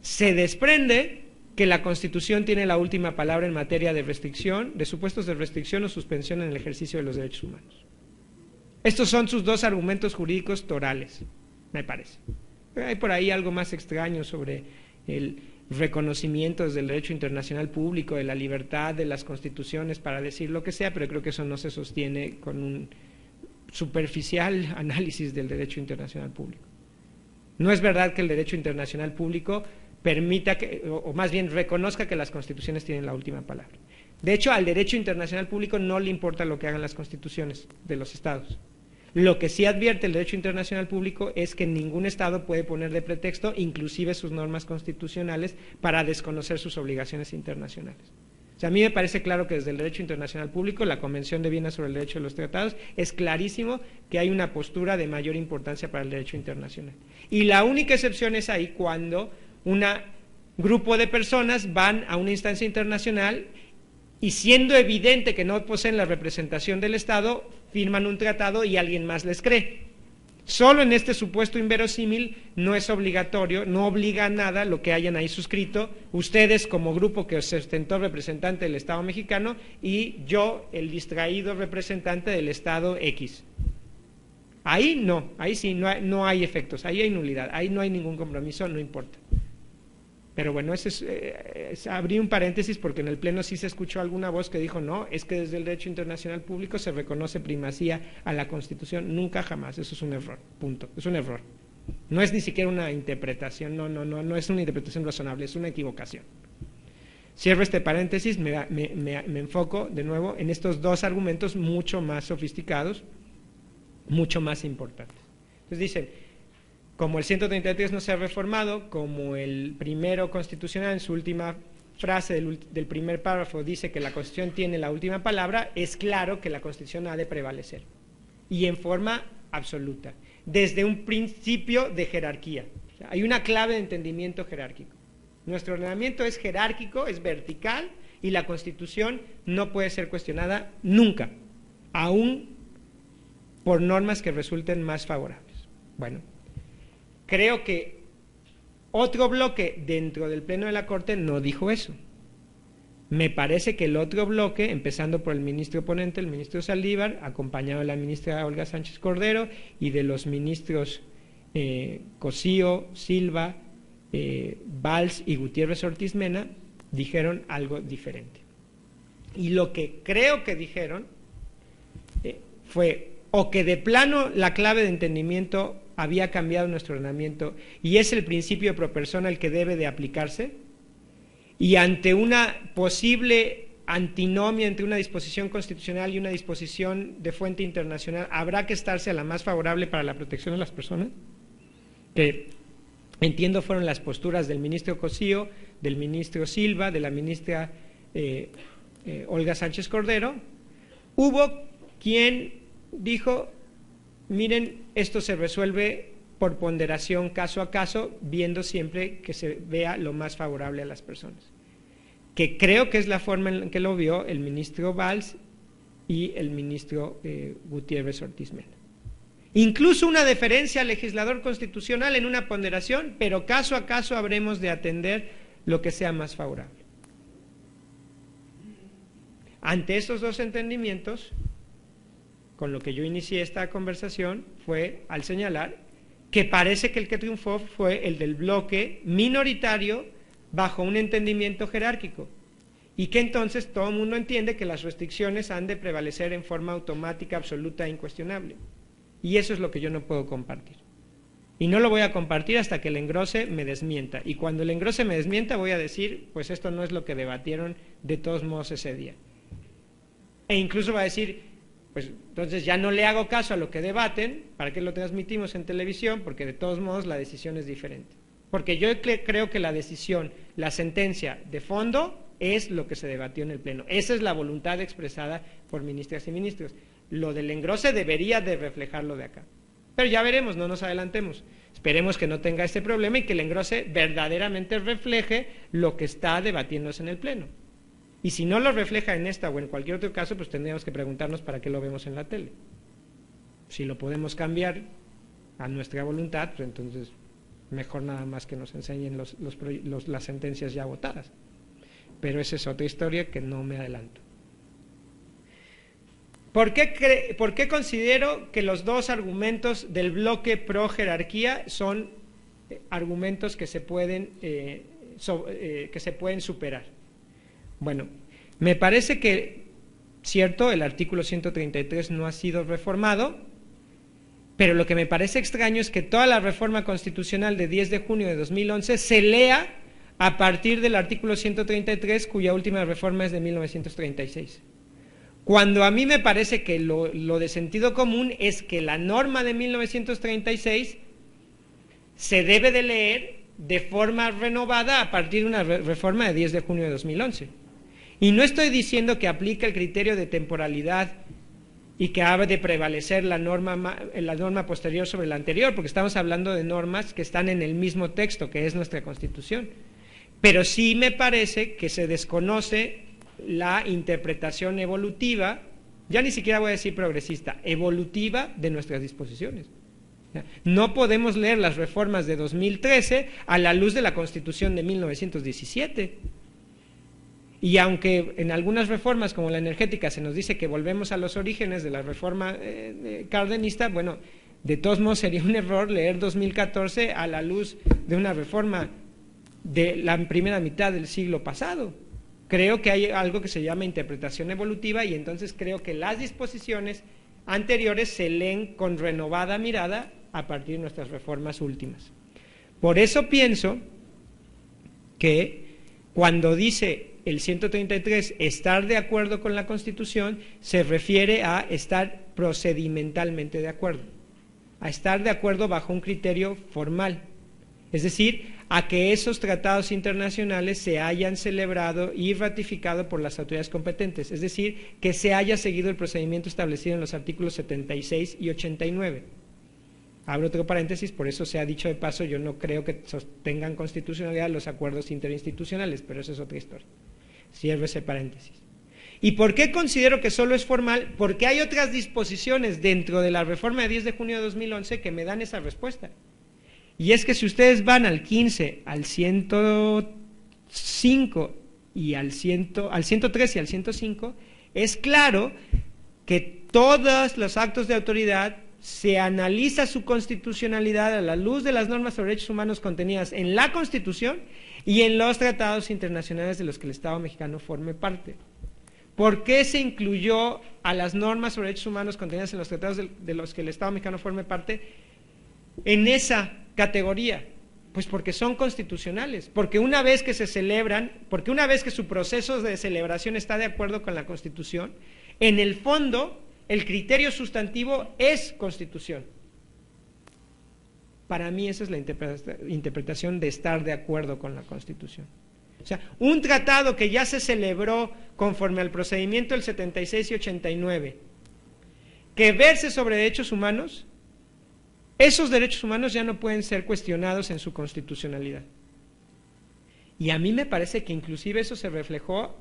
se desprende que la Constitución tiene la última palabra en materia de restricción, de supuestos de restricción o suspensión en el ejercicio de los derechos humanos. Estos son sus dos argumentos jurídicos torales, me parece. Hay por ahí algo más extraño sobre el reconocimiento del derecho internacional público, de la libertad, de las constituciones, para decir lo que sea, pero creo que eso no se sostiene con un superficial análisis del derecho internacional público. No es verdad que el derecho internacional público permita que, o más bien reconozca que las constituciones tienen la última palabra. De hecho, al derecho internacional público no le importa lo que hagan las constituciones de los estados. Lo que sí advierte el derecho internacional público es que ningún estado puede poner de pretexto inclusive sus normas constitucionales para desconocer sus obligaciones internacionales. O sea, a mí me parece claro que desde el derecho internacional público, la Convención de Viena sobre el Derecho de los Tratados, es clarísimo que hay una postura de mayor importancia para el derecho internacional. Y la única excepción es ahí cuando un grupo de personas van a una instancia internacional y, siendo evidente que no poseen la representación del Estado, firman un tratado y alguien más les cree. Solo en este supuesto inverosímil no es obligatorio, no obliga a nada lo que hayan ahí suscrito, ustedes como grupo que se ostentó representante del Estado mexicano y yo, el distraído representante del Estado X. Ahí no, ahí sí, no hay efectos, ahí hay nulidad, ahí no hay ningún compromiso, no importa. Pero bueno, abrí un paréntesis porque en el Pleno sí se escuchó alguna voz que dijo, no, es que desde el derecho internacional público se reconoce primacía a la Constitución. Nunca, jamás, eso es un error, punto, es un error. No es ni siquiera una interpretación, no es una interpretación razonable, es una equivocación. Cierro este paréntesis, me enfoco de nuevo en estos dos argumentos mucho más sofisticados, mucho más importantes. Entonces dicen, como el 133 no se ha reformado, como el primero constitucional en su última frase del primer párrafo dice que la Constitución tiene la última palabra, es claro que la Constitución ha de prevalecer, y en forma absoluta, desde un principio de jerarquía. O sea, hay una clave de entendimiento jerárquico. Nuestro ordenamiento es jerárquico, es vertical, y la Constitución no puede ser cuestionada nunca, aún por normas que resulten más favorables. Bueno, creo que otro bloque dentro del Pleno de la Corte no dijo eso. Me parece que el otro bloque, empezando por el ministro ponente, el ministro Saldívar, acompañado de la ministra Olga Sánchez Cordero y de los ministros Cosío, Silva, Valls y Gutiérrez Ortiz Mena, dijeron algo diferente. Y lo que creo que dijeron fue o que de plano la clave de entendimiento había cambiado nuestro ordenamiento y es el principio de pro persona el que debe de aplicarse, y ante una posible antinomia entre una disposición constitucional y una disposición de fuente internacional habrá que estarse a la más favorable para la protección de las personas, que entiendo fueron las posturas del ministro Cosío, del ministro Silva, de la ministra Olga Sánchez Cordero. Hubo quien dijo, miren, esto se resuelve por ponderación caso a caso, viendo siempre que se vea lo más favorable a las personas. Que creo que es la forma en que lo vio el ministro Valls y el ministro Gutiérrez Ortiz Mena. Incluso una deferencia al legislador constitucional en una ponderación, pero caso a caso habremos de atender lo que sea más favorable. Ante estos dos entendimientos, con lo que yo inicié esta conversación fue al señalar que parece que el que triunfó fue el del bloque minoritario bajo un entendimiento jerárquico, y que entonces todo el mundo entiende que las restricciones han de prevalecer en forma automática, absoluta e incuestionable. Y eso es lo que yo no puedo compartir. Y no lo voy a compartir hasta que el engrose me desmienta. Y cuando el engrose me desmienta voy a decir, pues esto no es lo que debatieron de todos modos ese día. E incluso va a decir, pues entonces ya no le hago caso a lo que debaten, ¿para qué lo transmitimos en televisión? Porque de todos modos la decisión es diferente. Porque yo creo que la decisión, la sentencia de fondo es lo que se debatió en el Pleno. Esa es la voluntad expresada por ministras y ministros. Lo del engrose debería de reflejarlo de acá. Pero ya veremos, no nos adelantemos. Esperemos que no tenga este problema y que el engrose verdaderamente refleje lo que está debatiéndose en el Pleno. Y si no lo refleja en esta o en cualquier otro caso, pues tendríamos que preguntarnos para qué lo vemos en la tele. Si lo podemos cambiar a nuestra voluntad, pues entonces mejor nada más que nos enseñen las sentencias ya votadas. Pero esa es otra historia que no me adelanto. ¿Por qué considero que los dos argumentos del bloque pro jerarquía son argumentos que se pueden superar? Bueno, me parece que, cierto, el artículo 133 no ha sido reformado, pero lo que me parece extraño es que toda la reforma constitucional de 10 de junio de 2011 se lea a partir del artículo 133, cuya última reforma es de 1936. Cuando a mí me parece que lo de sentido común es que la norma de 1936 se debe de leer de forma renovada a partir de una reforma de 10 de junio de 2011. Y no estoy diciendo que aplique el criterio de temporalidad y que ha de prevalecer la norma posterior sobre la anterior, porque estamos hablando de normas que están en el mismo texto, que es nuestra Constitución. Pero sí me parece que se desconoce la interpretación evolutiva, ya ni siquiera voy a decir progresista, evolutiva de nuestras disposiciones. No podemos leer las reformas de 2013 a la luz de la Constitución de 1917. Y aunque en algunas reformas como la energética se nos dice que volvemos a los orígenes de la reforma cardenista, bueno, de todos modos sería un error leer 2014 a la luz de una reforma de la primera mitad del siglo pasado. Creo que hay algo que se llama interpretación evolutiva y entonces creo que las disposiciones anteriores se leen con renovada mirada a partir de nuestras reformas últimas. Por eso pienso que cuando dice el 133 estar de acuerdo con la Constitución, se refiere a estar procedimentalmente de acuerdo, a estar de acuerdo bajo un criterio formal, es decir, a que esos tratados internacionales se hayan celebrado y ratificado por las autoridades competentes, es decir, que se haya seguido el procedimiento establecido en los artículos 76 y 89. Abro otro paréntesis, por eso se ha dicho de paso, yo no creo que sostengan constitucionalidad los acuerdos interinstitucionales, pero eso es otra historia. Cierro ese paréntesis. ¿Y por qué considero que solo es formal? Porque hay otras disposiciones dentro de la reforma de 10 de junio de 2011 que me dan esa respuesta. Y es que si ustedes van al 15, al 105 y al 103 y al 105, es claro que todos los actos de autoridad se analiza su constitucionalidad a la luz de las normas sobre derechos humanos contenidas en la Constitución y en los tratados internacionales de los que el Estado mexicano forme parte. ¿Por qué se incluyó a las normas sobre derechos humanos contenidas en los tratados de los que el Estado mexicano forme parte en esa categoría? Pues porque son constitucionales, porque una vez que se celebran, porque una vez que su proceso de celebración está de acuerdo con la Constitución, en el fondo el criterio sustantivo es Constitución. Para mí esa es la interpretación de estar de acuerdo con la Constitución. O sea, un tratado que ya se celebró conforme al procedimiento del 76 y 89, que verse sobre derechos humanos, esos derechos humanos ya no pueden ser cuestionados en su constitucionalidad. Y a mí me parece que inclusive eso se reflejó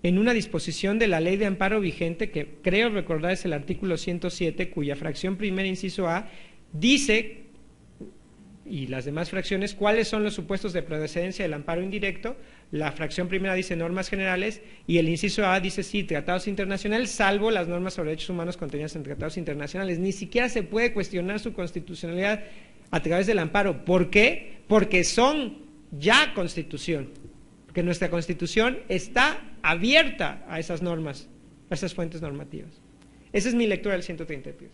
en una disposición de la ley de amparo vigente, que creo recordar es el artículo 107, cuya fracción primera, inciso A, dice y las demás fracciones, cuáles son los supuestos de precedencia del amparo indirecto. La fracción primera dice normas generales y el inciso A dice sí, tratados internacionales, salvo las normas sobre derechos humanos contenidas en tratados internacionales. Ni siquiera se puede cuestionar su constitucionalidad a través del amparo. ¿Por qué? Porque son ya constitución, porque nuestra constitución está abierta a esas normas, a esas fuentes normativas. Esa es mi lectura del 133.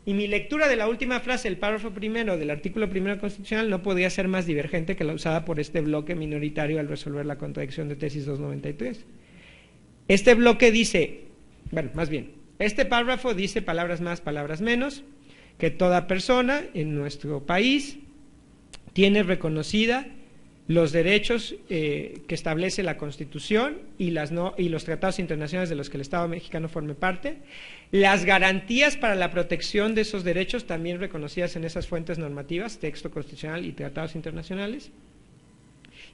Y mi lectura de la última frase, el párrafo primero del artículo primero constitucional, no podría ser más divergente que la usada por este bloque minoritario al resolver la contradicción de tesis 293. Este bloque dice, bueno, más bien, este párrafo dice palabras más, palabras menos, que toda persona en nuestro país tiene reconocida los derechos que establece la Constitución y los tratados internacionales de los que el Estado mexicano forme parte, las garantías para la protección de esos derechos también reconocidas en esas fuentes normativas, texto constitucional y tratados internacionales,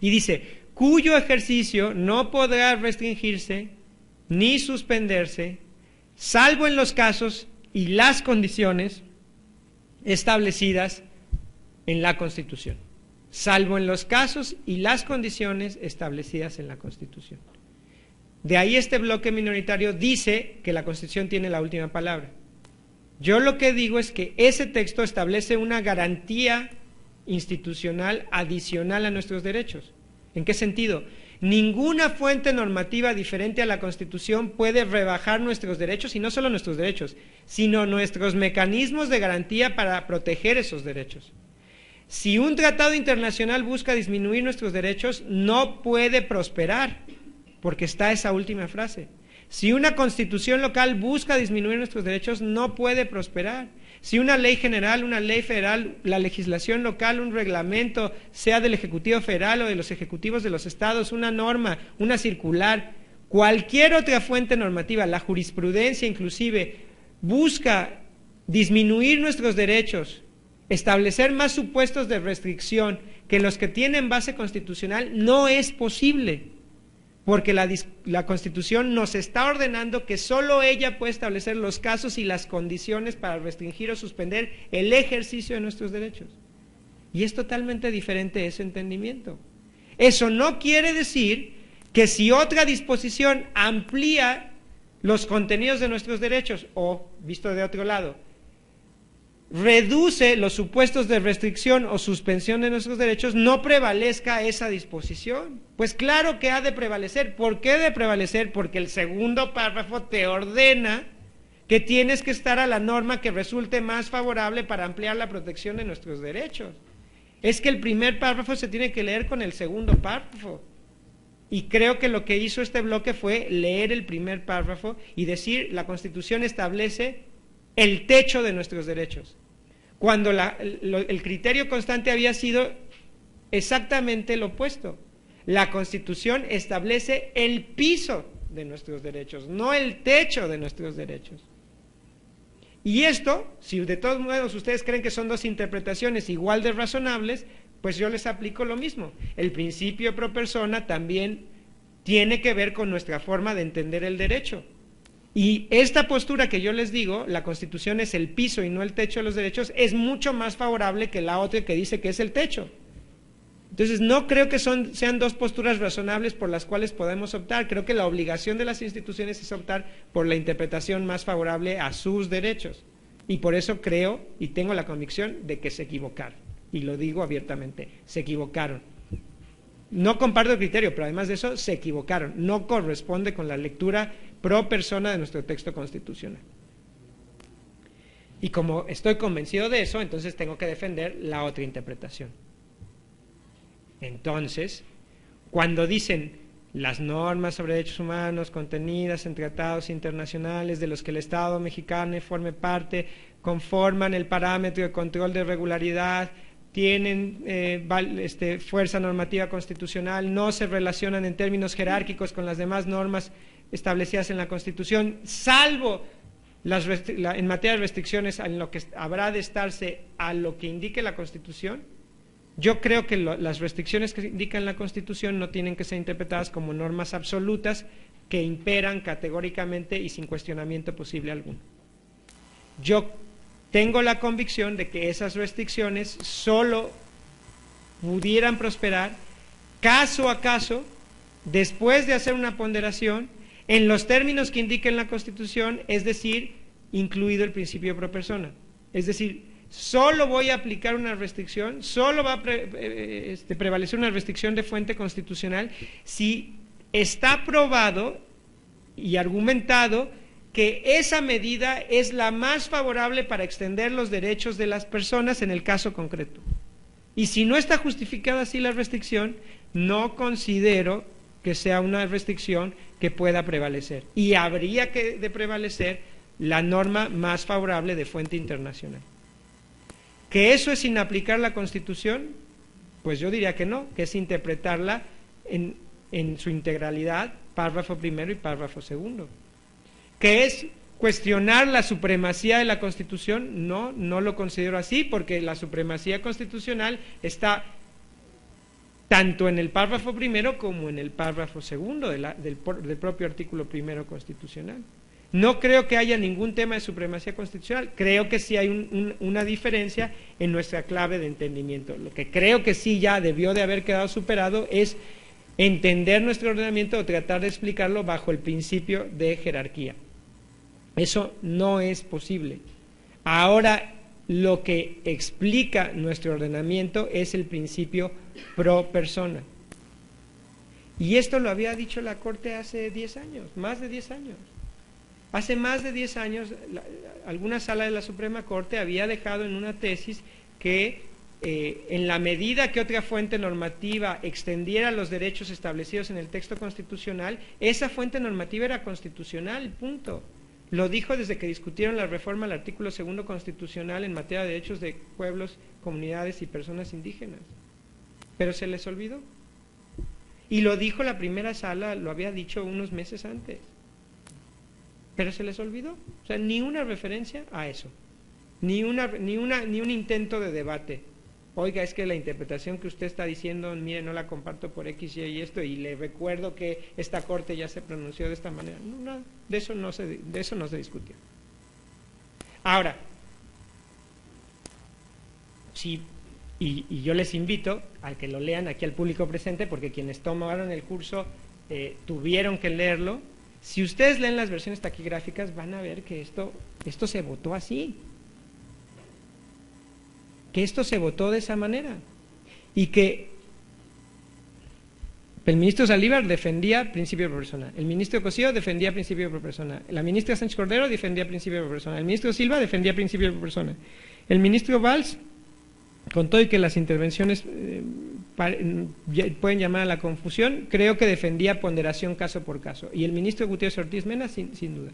y dice, cuyo ejercicio no podrá restringirse ni suspenderse, salvo en los casos y las condiciones establecidas en la Constitución. Salvo en los casos y las condiciones establecidas en la Constitución. De ahí este bloque minoritario dice que la Constitución tiene la última palabra. Yo lo que digo es que ese texto establece una garantía institucional adicional a nuestros derechos. ¿En qué sentido? Ninguna fuente normativa diferente a la Constitución puede rebajar nuestros derechos, y no solo nuestros derechos, sino nuestros mecanismos de garantía para proteger esos derechos. Si un tratado internacional busca disminuir nuestros derechos, no puede prosperar, porque está esa última frase. Si una constitución local busca disminuir nuestros derechos, no puede prosperar. Si una ley general, una ley federal, la legislación local, un reglamento, sea del Ejecutivo Federal o de los ejecutivos de los estados, una norma, una circular, cualquier otra fuente normativa, la jurisprudencia inclusive, busca disminuir nuestros derechos, establecer más supuestos de restricción que los que tienen base constitucional, no es posible, porque la Constitución nos está ordenando que solo ella puede establecer los casos y las condiciones para restringir o suspender el ejercicio de nuestros derechos. Y es totalmente diferente ese entendimiento. Eso no quiere decir que si otra disposición amplía los contenidos de nuestros derechos, o, visto de otro lado, reduce los supuestos de restricción o suspensión de nuestros derechos, no prevalezca esa disposición. Pues claro que ha de prevalecer. ¿Por qué de prevalecer? Porque el segundo párrafo te ordena que tienes que estar a la norma que resulte más favorable para ampliar la protección de nuestros derechos. Es que el primer párrafo se tiene que leer con el segundo párrafo. Y creo que lo que hizo este bloque fue leer el primer párrafo y decir, la Constitución establece el techo de nuestros derechos, cuando el criterio constante había sido exactamente lo opuesto. La Constitución establece el piso de nuestros derechos, no el techo de nuestros derechos. Y esto, si de todos modos ustedes creen que son dos interpretaciones igual de razonables, pues yo les aplico lo mismo. El principio pro persona también tiene que ver con nuestra forma de entender el derecho. Y esta postura que yo les digo, la Constitución es el piso y no el techo de los derechos, es mucho más favorable que la otra que dice que es el techo. Entonces no creo que sean dos posturas razonables por las cuales podemos optar. Creo que la obligación de las instituciones es optar por la interpretación más favorable a sus derechos. Y por eso creo y tengo la convicción de que se equivocaron. Y lo digo abiertamente, se equivocaron. No comparto el criterio, pero además de eso se equivocaron. No corresponde con la lectura pro persona de nuestro texto constitucional. Y como estoy convencido de eso, entonces tengo que defender la otra interpretación. Entonces, cuando dicen las normas sobre derechos humanos contenidas en tratados internacionales de los que el Estado mexicano forme parte, conforman el parámetro de control de regularidad, tienen fuerza normativa constitucional, no se relacionan en términos jerárquicos con las demás normas establecidas en la Constitución, salvo en materia de restricciones en lo que habrá de estarse a lo que indique la Constitución. Yo creo que las restricciones que indican la Constitución no tienen que ser interpretadas como normas absolutas que imperan categóricamente y sin cuestionamiento posible alguno. Yo tengo la convicción de que esas restricciones solo pudieran prosperar caso a caso, después de hacer una ponderación, en los términos que indica en la Constitución, es decir, incluido el principio pro persona. Es decir, solo voy a aplicar una restricción, solo va a prevalecer una restricción de fuente constitucional si está probado y argumentado que esa medida es la más favorable para extender los derechos de las personas en el caso concreto. Y si no está justificada así la restricción, no considero que sea una restricción que pueda prevalecer. Y habría que de prevalecer la norma más favorable de fuente internacional. ¿Que eso es inaplicar la Constitución? Pues yo diría que no, que es interpretarla en su integralidad, párrafo primero y párrafo segundo. ¿Que es cuestionar la supremacía de la Constitución? No, no lo considero así, porque la supremacía constitucional está tanto en el párrafo primero como en el párrafo segundo del propio artículo primero constitucional. No creo que haya ningún tema de supremacía constitucional, creo que sí hay una diferencia en nuestra clave de entendimiento. Lo que creo que sí ya debió de haber quedado superado es entender nuestro ordenamiento o tratar de explicarlo bajo el principio de jerarquía. Eso no es posible. Ahora, lo que explica nuestro ordenamiento es el principio pro persona. Y esto lo había dicho la Corte hace 10 años, más de 10 años. Hace más de 10 años, alguna sala de la Suprema Corte había dejado en una tesis que en la medida que otra fuente normativa extendiera los derechos establecidos en el texto constitucional, esa fuente normativa era constitucional, punto. Lo dijo desde que discutieron la reforma al artículo 2 constitucional en materia de derechos de pueblos, comunidades y personas indígenas. Pero se les olvidó. Y lo dijo la primera sala, lo había dicho unos meses antes. Pero se les olvidó. O sea, ni una referencia a eso. Ni un intento de debate. Oiga, es que la interpretación que usted está diciendo, mire, no la comparto por X, Y esto, y le recuerdo que esta Corte ya se pronunció de esta manera. No, nada, de eso no se discutió. Ahora, sí, y yo les invito a que lo lean aquí al público presente, porque quienes tomaron el curso tuvieron que leerlo. Si ustedes leen las versiones taquigráficas, van a ver que esto se votó así. Que esto se votó de esa manera y que el ministro Saldívar defendía principio pro persona, el ministro Cosío defendía principio pro persona, la ministra Sánchez Cordero defendía principio pro persona, el ministro Silva defendía principio pro persona, el ministro Valls, con todo y que las intervenciones pueden llamar a la confusión, creo que defendía ponderación caso por caso, y el ministro Gutiérrez Ortiz Mena sin duda.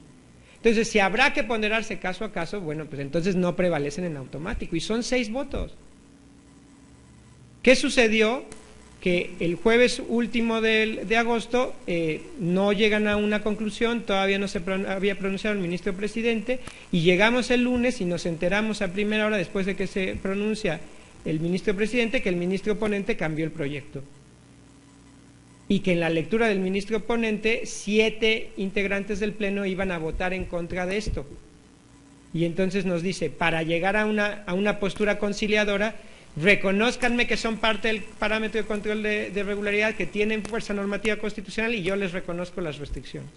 Entonces, si habrá que ponderarse caso a caso, bueno, pues entonces no prevalecen en automático. Y son 6 votos. ¿Qué sucedió? Que el jueves último de agosto no llegan a una conclusión, todavía no se había pronunciado el ministro presidente, y llegamos el lunes y nos enteramos a primera hora, después de que se pronuncia el ministro presidente, que el ministro ponente cambió el proyecto. Y que en la lectura del ministro ponente 7 integrantes del Pleno iban a votar en contra de esto. Y entonces nos dice, para llegar a una postura conciliadora, reconózcanme que son parte del parámetro de control de regularidad, que tienen fuerza normativa constitucional, y yo les reconozco las restricciones.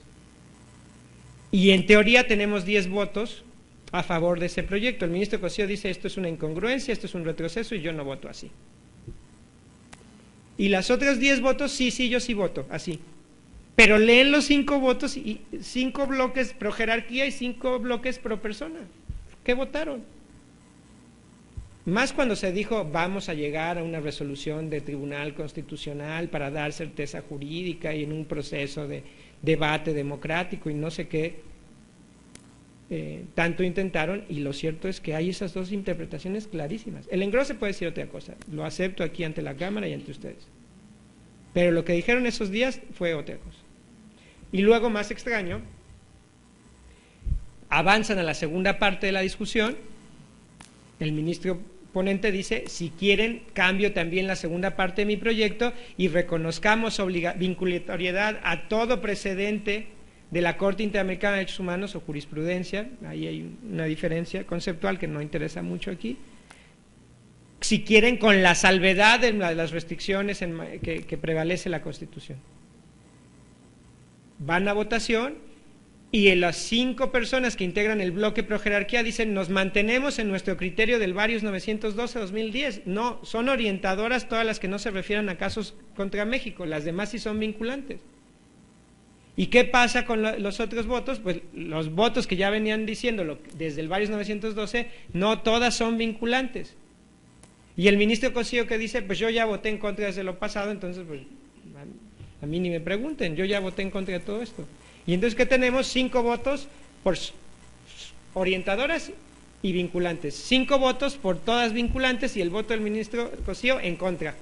Y en teoría tenemos 10 votos a favor de ese proyecto. El ministro Cosío dice, esto es una incongruencia, esto es un retroceso, y yo no voto así. Y las otras 10 votos, sí, yo sí voto, así. Pero leen los 5 votos, y 5 bloques pro jerarquía y 5 bloques pro persona. ¿Qué votaron? Más cuando se dijo, vamos a llegar a una resolución de tribunal constitucional para dar certeza jurídica y en un proceso de debate democrático y no sé qué, tanto intentaron, y lo cierto es que hay esas 2 interpretaciones clarísimas. El engrose puede decir otra cosa, lo acepto aquí ante la Cámara y ante ustedes, pero lo que dijeron esos días fue otra cosa. Y luego, más extraño, avanzan a la segunda parte de la discusión. El ministro ponente dice, si quieren, cambio también la segunda parte de mi proyecto y reconozcamos vinculatoriedad a todo precedente de la Corte Interamericana de Derechos Humanos o jurisprudencia. Ahí hay una diferencia conceptual que no interesa mucho aquí. si quieren, con la salvedad de las restricciones que prevalece la Constitución. Van a votación y las 5 personas que integran el bloque pro jerarquía dicen: nos mantenemos en nuestro criterio del varios 912-2010. No, son orientadoras todas las que no se refieran a casos contra México, las demás sí son vinculantes. ¿Y qué pasa con los otros votos? Pues los votos que ya venían diciéndolo desde el varios 912, no todas son vinculantes. Y el ministro Cosío que dice: pues yo ya voté en contra desde lo pasado, entonces pues a mí ni me pregunten, yo ya voté en contra de todo esto. Y entonces, ¿qué tenemos? 5 votos por orientadoras y vinculantes, 5 votos por todas vinculantes y el voto del ministro Cosío en contra.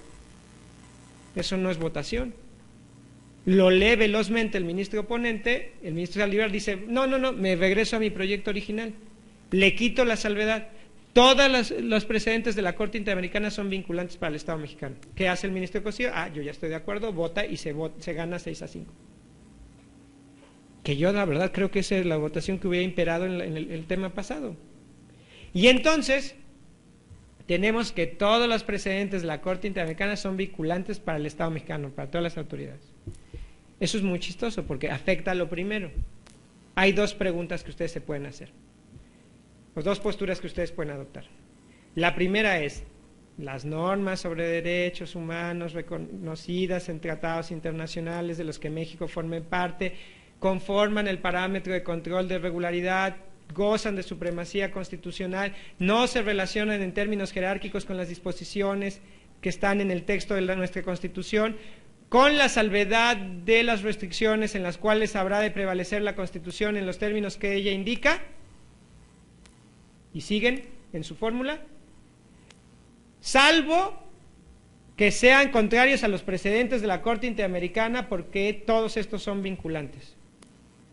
Eso no es votación. Lo lee velozmente el ministro oponente, el ministro Saldívar dice: no, me regreso a mi proyecto original, le quito la salvedad. Todos los precedentes de la Corte Interamericana son vinculantes para el Estado mexicano. ¿Qué hace el ministro Cosío? Yo ya estoy de acuerdo, vota y se gana 6-5. Que yo la verdad creo que esa es la votación que hubiera imperado en el tema pasado. Y entonces tenemos que todos los precedentes de la Corte Interamericana son vinculantes para el Estado mexicano, para todas las autoridades. Eso es muy chistoso porque afecta a lo primero. Hay 2 preguntas que ustedes se pueden hacer, o 2 posturas que ustedes pueden adoptar. La primera es: las normas sobre derechos humanos reconocidas en tratados internacionales de los que México forme parte conforman el parámetro de control de regularidad, gozan de supremacía constitucional, no se relacionan en términos jerárquicos con las disposiciones que están en el texto de nuestra Constitución, con la salvedad de las restricciones en las cuales habrá de prevalecer la Constitución en los términos que ella indica, y siguen en su fórmula, salvo que sean contrarios a los precedentes de la Corte Interamericana, porque todos estos son vinculantes.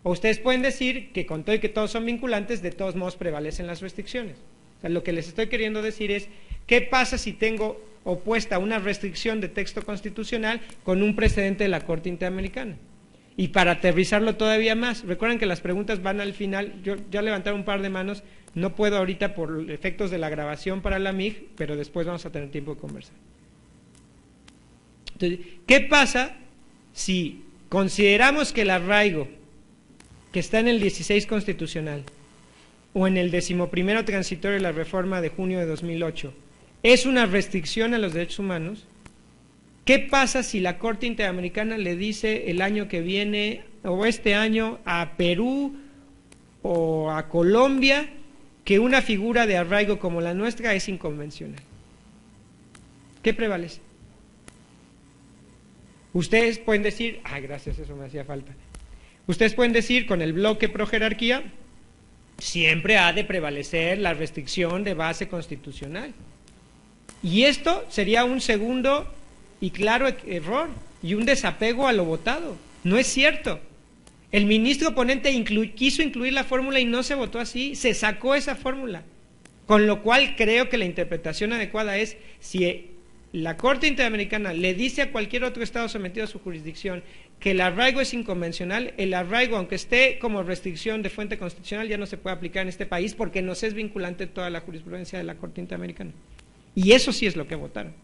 O ustedes pueden decir que con todo y que todos son vinculantes, de todos modos prevalecen las restricciones. O sea, lo que les estoy queriendo decir es: ¿qué pasa si tengo opuesta una restricción de texto constitucional con un precedente de la Corte Interamericana? Y para aterrizarlo todavía más, recuerden que las preguntas van al final. Yo ya levanté un par de manos, no puedo ahorita por efectos de la grabación para la MIG, pero después vamos a tener tiempo de conversar. Entonces, ¿qué pasa si consideramos que el arraigo que está en el 16 constitucional o en el 11º transitorio de la reforma de junio de 2008 es una restricción a los derechos humanos? ¿Qué pasa si la Corte Interamericana le dice el año que viene o este año a Perú o a Colombia que una figura de arraigo como la nuestra es inconvencional? ¿Qué prevalece? Ustedes pueden decir: gracias, eso me hacía falta. Ustedes pueden decir, con el bloque pro jerarquía, siempre ha de prevalecer la restricción de base constitucional. Y esto sería un segundo y claro error y un desapego a lo votado. No es cierto. El ministro oponente quiso incluir la fórmula y no se votó así, se sacó esa fórmula. Con lo cual creo que la interpretación adecuada es: si la Corte Interamericana le dice a cualquier otro Estado sometido a su jurisdicción que el arraigo es inconvencional, el arraigo, aunque esté como restricción de fuente constitucional, ya no se puede aplicar en este país porque nos es vinculante toda la jurisprudencia de la Corte Interamericana. Y eso sí es lo que votaron.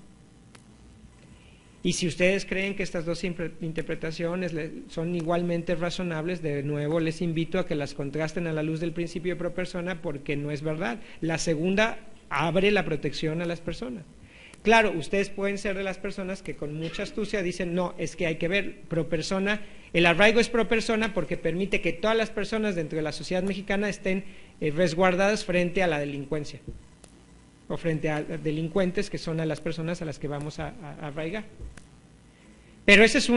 Y si ustedes creen que estas 2 interpretaciones son igualmente razonables, de nuevo les invito a que las contrasten a la luz del principio de pro persona, porque no es verdad. La segunda abre la protección a las personas. Claro, ustedes pueden ser de las personas que con mucha astucia dicen: no, es que hay que ver pro persona, el arraigo es pro persona porque permite que todas las personas dentro de la sociedad mexicana estén resguardadas frente a la delincuencia o frente a delincuentes, que son a las personas a las que vamos a arraigar. Pero esa es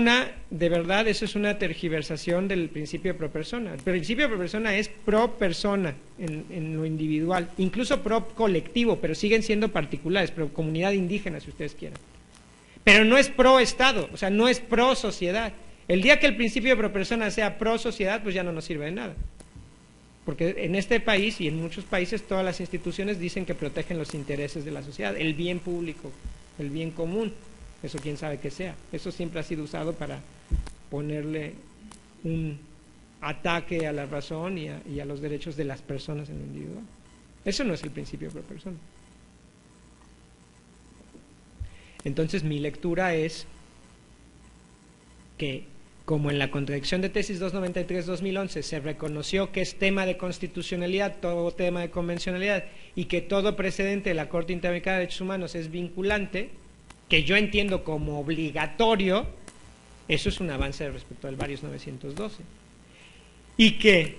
de verdad, eso es una tergiversación del principio de pro persona. El principio de pro persona es pro persona en lo individual, incluso pro colectivo, pero siguen siendo particulares, pro comunidad indígena, si ustedes quieren. Pero no es pro Estado, o sea, no es pro sociedad. El día que el principio de pro persona sea pro sociedad, pues ya no nos sirve de nada. Porque en este país y en muchos países todas las instituciones dicen que protegen los intereses de la sociedad, el bien público, el bien común. Eso quién sabe qué sea. Eso siempre ha sido usado para ponerle un ataque a la razón y a los derechos de las personas en lo individual. Eso no es el principio de pro persona. Entonces mi lectura es que, como en la contradicción de tesis 293-2011 se reconoció que es tema de constitucionalidad, todo tema de convencionalidad, y que todo precedente de la Corte Interamericana de Derechos Humanos es vinculante, que yo entiendo como obligatorio, eso es un avance respecto al Varios 912. Y que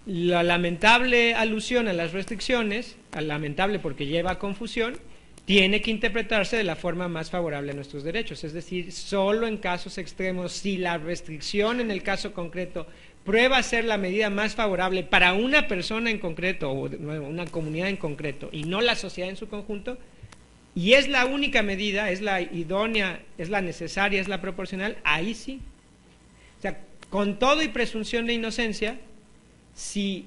la lamentable alusión a las restricciones, lamentable porque lleva a confusión, tiene que interpretarse de la forma más favorable a nuestros derechos, es decir, solo en casos extremos, si la restricción en el caso concreto prueba ser la medida más favorable para una persona en concreto o una comunidad en concreto y no la sociedad en su conjunto, y es la única medida, es la idónea, es la necesaria, es la proporcional, ahí sí. O sea, con todo y presunción de inocencia, si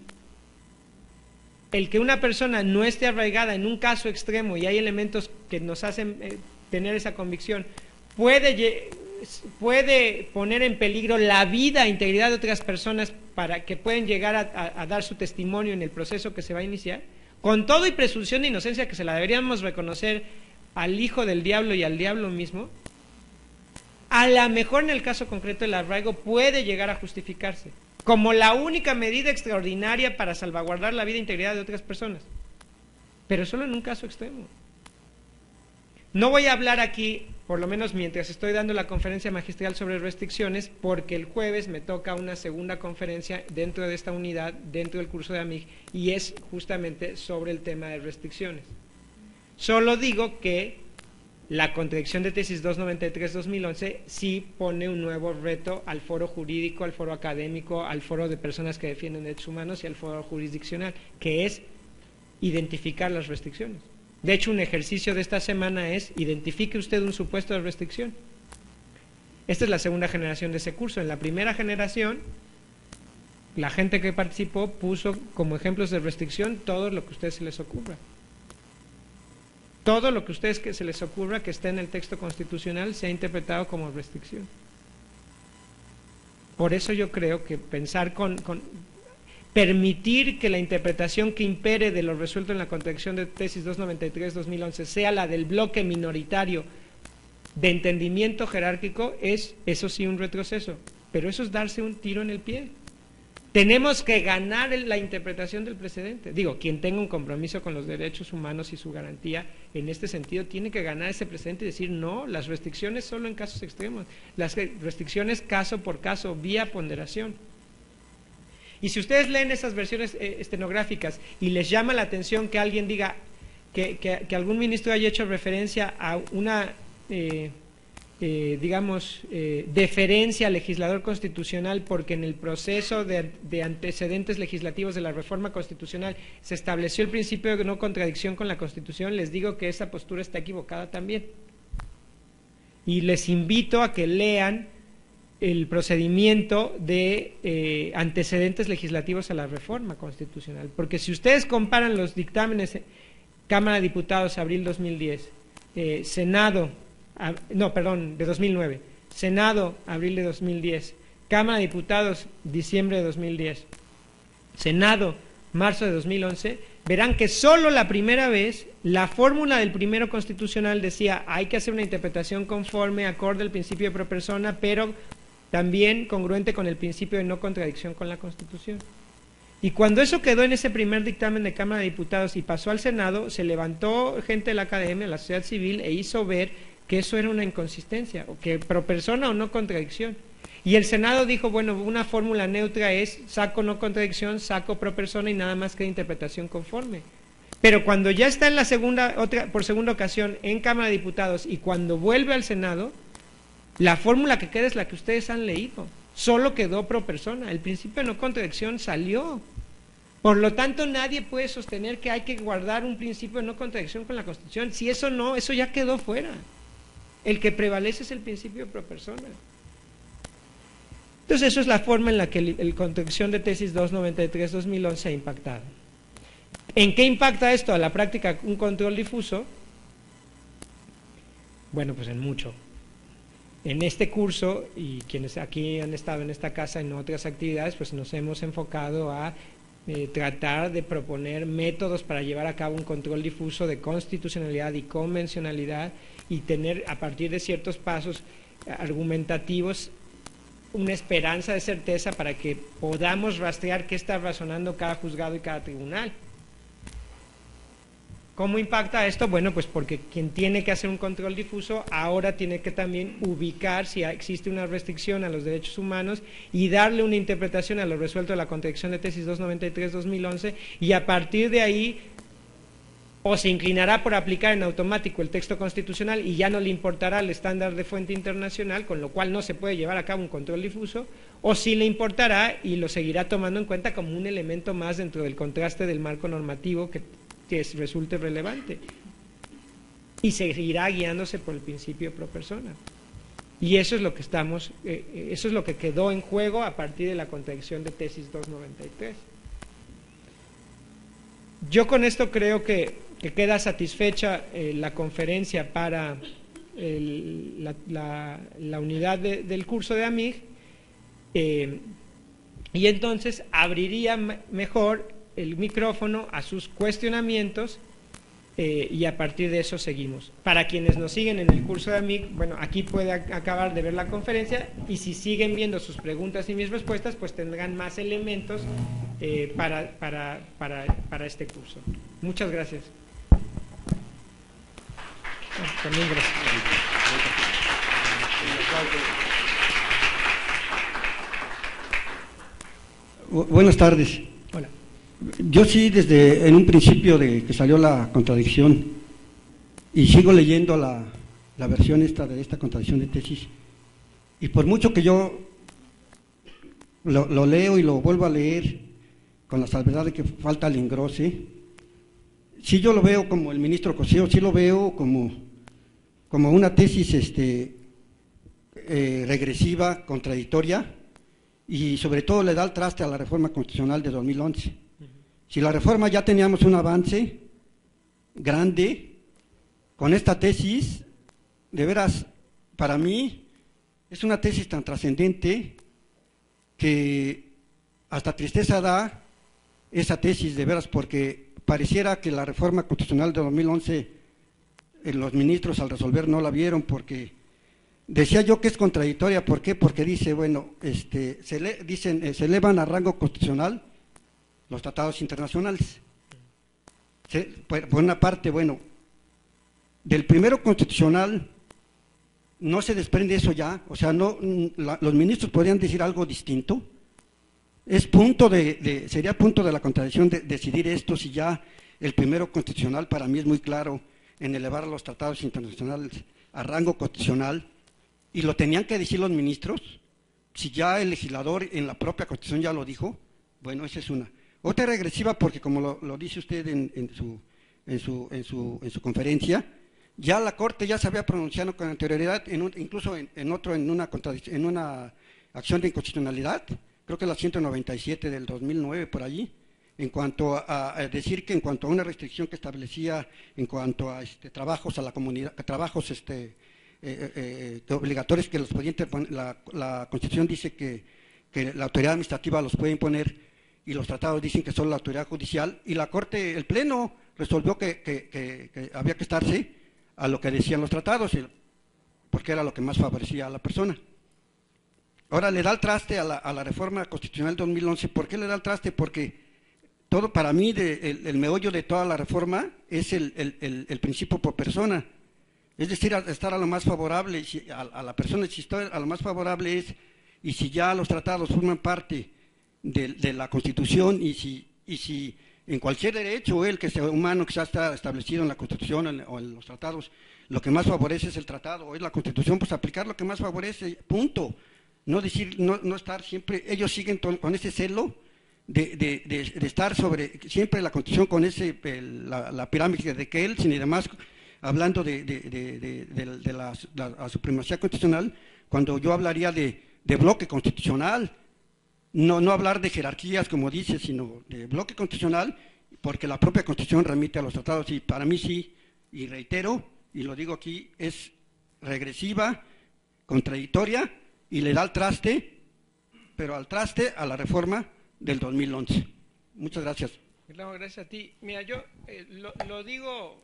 el que una persona no esté arraigada en un caso extremo y hay elementos que nos hacen tener esa convicción, puede poner en peligro la vida e integridad de otras personas para que pueden llegar a dar su testimonio en el proceso que se va a iniciar, con todo y presunción de inocencia que se la deberíamos reconocer al hijo del diablo y al diablo mismo, a lo mejor en el caso concreto el arraigo puede llegar a justificarse como la única medida extraordinaria para salvaguardar la vida e integridad de otras personas, pero solo en un caso extremo. No voy a hablar aquí, por lo menos mientras estoy dando la conferencia magistral sobre restricciones, porque el jueves me toca una segunda conferencia dentro de esta unidad, dentro del curso de AMIG, y es justamente sobre el tema de restricciones. Solo digo que la contradicción de tesis 293-2011 sí pone un nuevo reto al foro jurídico, al foro académico, al foro de personas que defienden derechos humanos y al foro jurisdiccional, que es identificar las restricciones. De hecho, un ejercicio de esta semana es: identifique usted un supuesto de restricción. Esta es la segunda generación de ese curso. En la primera generación, la gente que participó puso como ejemplos de restricción todo lo que a ustedes se les ocurra. Todo lo que a ustedes se les ocurra que esté en el texto constitucional se ha interpretado como restricción. Por eso yo creo que pensar permitir que la interpretación que impere de lo resuelto en la contradicción de tesis 293-2011 sea la del bloque minoritario de entendimiento jerárquico es, eso sí, un retroceso, pero eso es darse un tiro en el pie. Tenemos que ganar la interpretación del precedente. Digo, quien tenga un compromiso con los derechos humanos y su garantía en este sentido tiene que ganar ese precedente y decir: no, las restricciones solo en casos extremos, las restricciones caso por caso, vía ponderación. Y si ustedes leen esas versiones estenográficas y les llama la atención que alguien diga que algún ministro haya hecho referencia a una deferencia al legislador constitucional porque en el proceso de antecedentes legislativos de la reforma constitucional se estableció el principio de no contradicción con la Constitución, les digo que esa postura está equivocada también. Y les invito a que lean el procedimiento de antecedentes legislativos a la reforma constitucional, porque si ustedes comparan los dictámenes Cámara de Diputados abril 2010, Senado de 2009, Senado, abril de 2010, Cámara de Diputados, diciembre de 2010, Senado, marzo de 2011, verán que solo la primera vez la fórmula del primero constitucional decía: hay que hacer una interpretación conforme, acorde al principio de pro persona, pero también congruente con el principio de no contradicción con la Constitución. Y cuando eso quedó en ese primer dictamen de Cámara de Diputados y pasó al Senado, se levantó gente de la academia, la sociedad civil, e hizo ver que eso era una inconsistencia, o que pro persona o no contradicción. Y el Senado dijo: bueno, una fórmula neutra es saco no contradicción, saco pro persona y nada más que interpretación conforme. Pero cuando ya está en la por segunda ocasión en Cámara de Diputados y cuando vuelve al Senado, la fórmula que queda es la que ustedes han leído, solo quedó pro persona, el principio de no contradicción salió. Por lo tanto, nadie puede sostener que hay que guardar un principio de no contradicción con la Constitución. Si eso no, eso ya quedó fuera. El que prevalece es el principio pro persona. Entonces, eso es la forma en la que la contradicción de tesis 293-2011 ha impactado. ¿En qué impacta esto a la práctica un control difuso? Bueno, pues en mucho. En este curso, y quienes aquí han estado en esta casa en otras actividades, pues nos hemos enfocado a tratar de proponer métodos para llevar a cabo un control difuso de constitucionalidad y convencionalidad y tener a partir de ciertos pasos argumentativos una esperanza de certeza para que podamos rastrear qué está razonando cada juzgado y cada tribunal. ¿Cómo impacta esto? Bueno, pues porque quien tiene que hacer un control difuso ahora tiene que también ubicar si existe una restricción a los derechos humanos y darle una interpretación a lo resuelto de la contradicción de tesis 293-2011 y a partir de ahí o se inclinará por aplicar en automático el texto constitucional y ya no le importará el estándar de fuente internacional, con lo cual no se puede llevar a cabo un control difuso, o sí le importará y lo seguirá tomando en cuenta como un elemento más dentro del contraste del marco normativo que resulte relevante y seguirá guiándose por el principio pro persona. Y eso es lo que eso es lo que quedó en juego a partir de la contradicción de tesis 293. Yo con esto creo que queda satisfecha la conferencia para la unidad del curso de AMIG, y entonces abriría mejor el micrófono a sus cuestionamientos y a partir de eso seguimos. Para quienes nos siguen en el curso de AMIG, bueno, aquí puede acabar de ver la conferencia y si siguen viendo sus preguntas y mis respuestas, pues tendrán más elementos para este curso. Muchas gracias. También gracias. Buenas tardes. Hola. Yo sí, desde en un principio de que salió la contradicción y sigo leyendo la versión de esta contradicción de tesis, y por mucho que yo lo leo y lo vuelvo a leer con la salvedad de que falta el engrose, sí yo lo veo como el ministro Cosío, sí lo veo como una tesis regresiva, contradictoria, y sobre todo le da el traste a la reforma constitucional de 2011. Si la reforma ya teníamos un avance grande, con esta tesis, de veras, para mí, es una tesis tan trascendente que hasta tristeza da esa tesis, de veras, porque pareciera que la reforma constitucional de 2011, los ministros al resolver no la vieron, porque decía yo que es contradictoria. ¿Por qué? Porque dice, bueno, se elevan a rango constitucional los tratados internacionales. Por una parte, bueno, del primero constitucional no se desprende eso ya, o sea, los ministros podrían decir algo distinto. Sería punto de la contradicción de decidir esto, si ya el primero constitucional para mí es muy claro en elevar a los tratados internacionales a rango constitucional, y lo tenían que decir los ministros, si ya el legislador en la propia Constitución ya lo dijo. Bueno, esa es una. Otra regresiva porque, como lo dice usted en su conferencia, ya la Corte ya se había pronunciado con anterioridad, incluso en una acción de inconstitucionalidad, creo que la 197 del 2009, por allí, en cuanto a decir que en cuanto a una restricción que establecía en cuanto a trabajos a la comunidad, trabajos obligatorios que los podía interponer, la Constitución dice que la autoridad administrativa los puede imponer y los tratados dicen que solo la autoridad judicial, y la Corte, el Pleno, resolvió que había que estarse a lo que decían los tratados, porque era lo que más favorecía a la persona. Ahora le da el traste a la reforma constitucional 2011. ¿Por qué le da el traste? Porque todo, para mí, el meollo de toda la reforma es el principio por persona, es decir, estar a lo más favorable a la persona. Si está a lo más favorable y si ya los tratados forman parte de la Constitución, y si en cualquier derecho el que sea humano que ya está establecido en la Constitución o en los tratados, lo que más favorece es el tratado o es la Constitución, pues aplicar lo que más favorece, punto. No decir, no estar siempre, ellos siguen con ese celo de estar sobre siempre la Constitución, con la pirámide de Kelsen y demás, hablando de la supremacía constitucional, cuando yo hablaría de bloque constitucional, no hablar de jerarquías como dice, sino de bloque constitucional, porque la propia Constitución remite a los tratados. Y para mí sí, y reitero, y lo digo aquí, es regresiva, contradictoria, y le da al traste, pero al traste a la reforma del 2011. Muchas gracias. Claro, gracias a ti. Mira, yo lo digo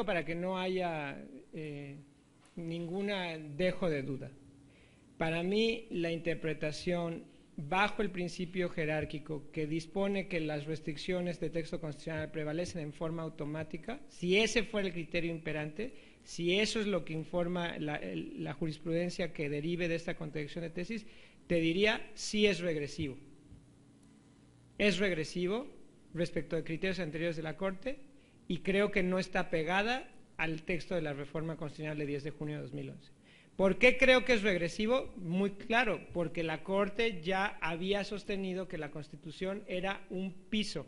para que no haya ninguna dejo de duda. Para mí, la interpretación bajo el principio jerárquico que dispone que las restricciones de texto constitucional prevalecen en forma automática, si ese fuera el criterio imperante, si eso es lo que informa la jurisprudencia que derive de esta contradicción de tesis, te diría sí es regresivo. Es regresivo respecto de criterios anteriores de la Corte y creo que no está pegada al texto de la reforma constitucional de 10 de junio de 2011. ¿Por qué creo que es regresivo? Muy claro, porque la Corte ya había sostenido que la Constitución era un piso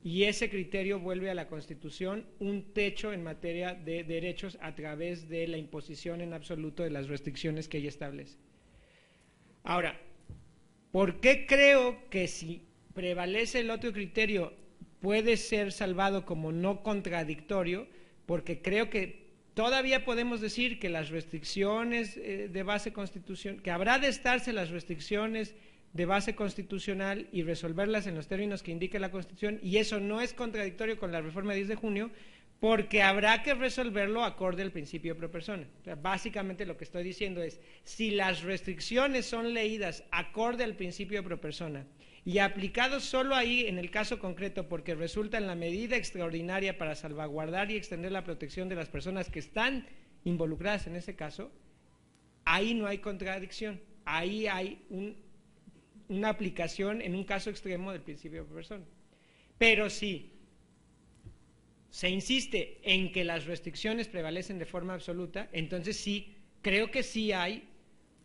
y ese criterio vuelve a la Constitución un techo en materia de derechos a través de la imposición en absoluto de las restricciones que ella establece. Ahora, ¿por qué creo que si prevalece el otro criterio puede ser salvado como no contradictorio? Porque creo que todavía podemos decir que las restricciones de base constitucional, que habrá de estarse las restricciones de base constitucional y resolverlas en los términos que indique la Constitución, y eso no es contradictorio con la reforma de 10 de junio, porque habrá que resolverlo acorde al principio pro persona. O sea, básicamente lo que estoy diciendo es, si las restricciones son leídas acorde al principio pro persona y aplicados solo ahí en el caso concreto porque resulta en la medida extraordinaria para salvaguardar y extender la protección de las personas que están involucradas en ese caso, ahí no hay contradicción, ahí hay una aplicación en un caso extremo del principio pro persona. Pero si se insiste en que las restricciones prevalecen de forma absoluta, entonces sí, creo que sí hay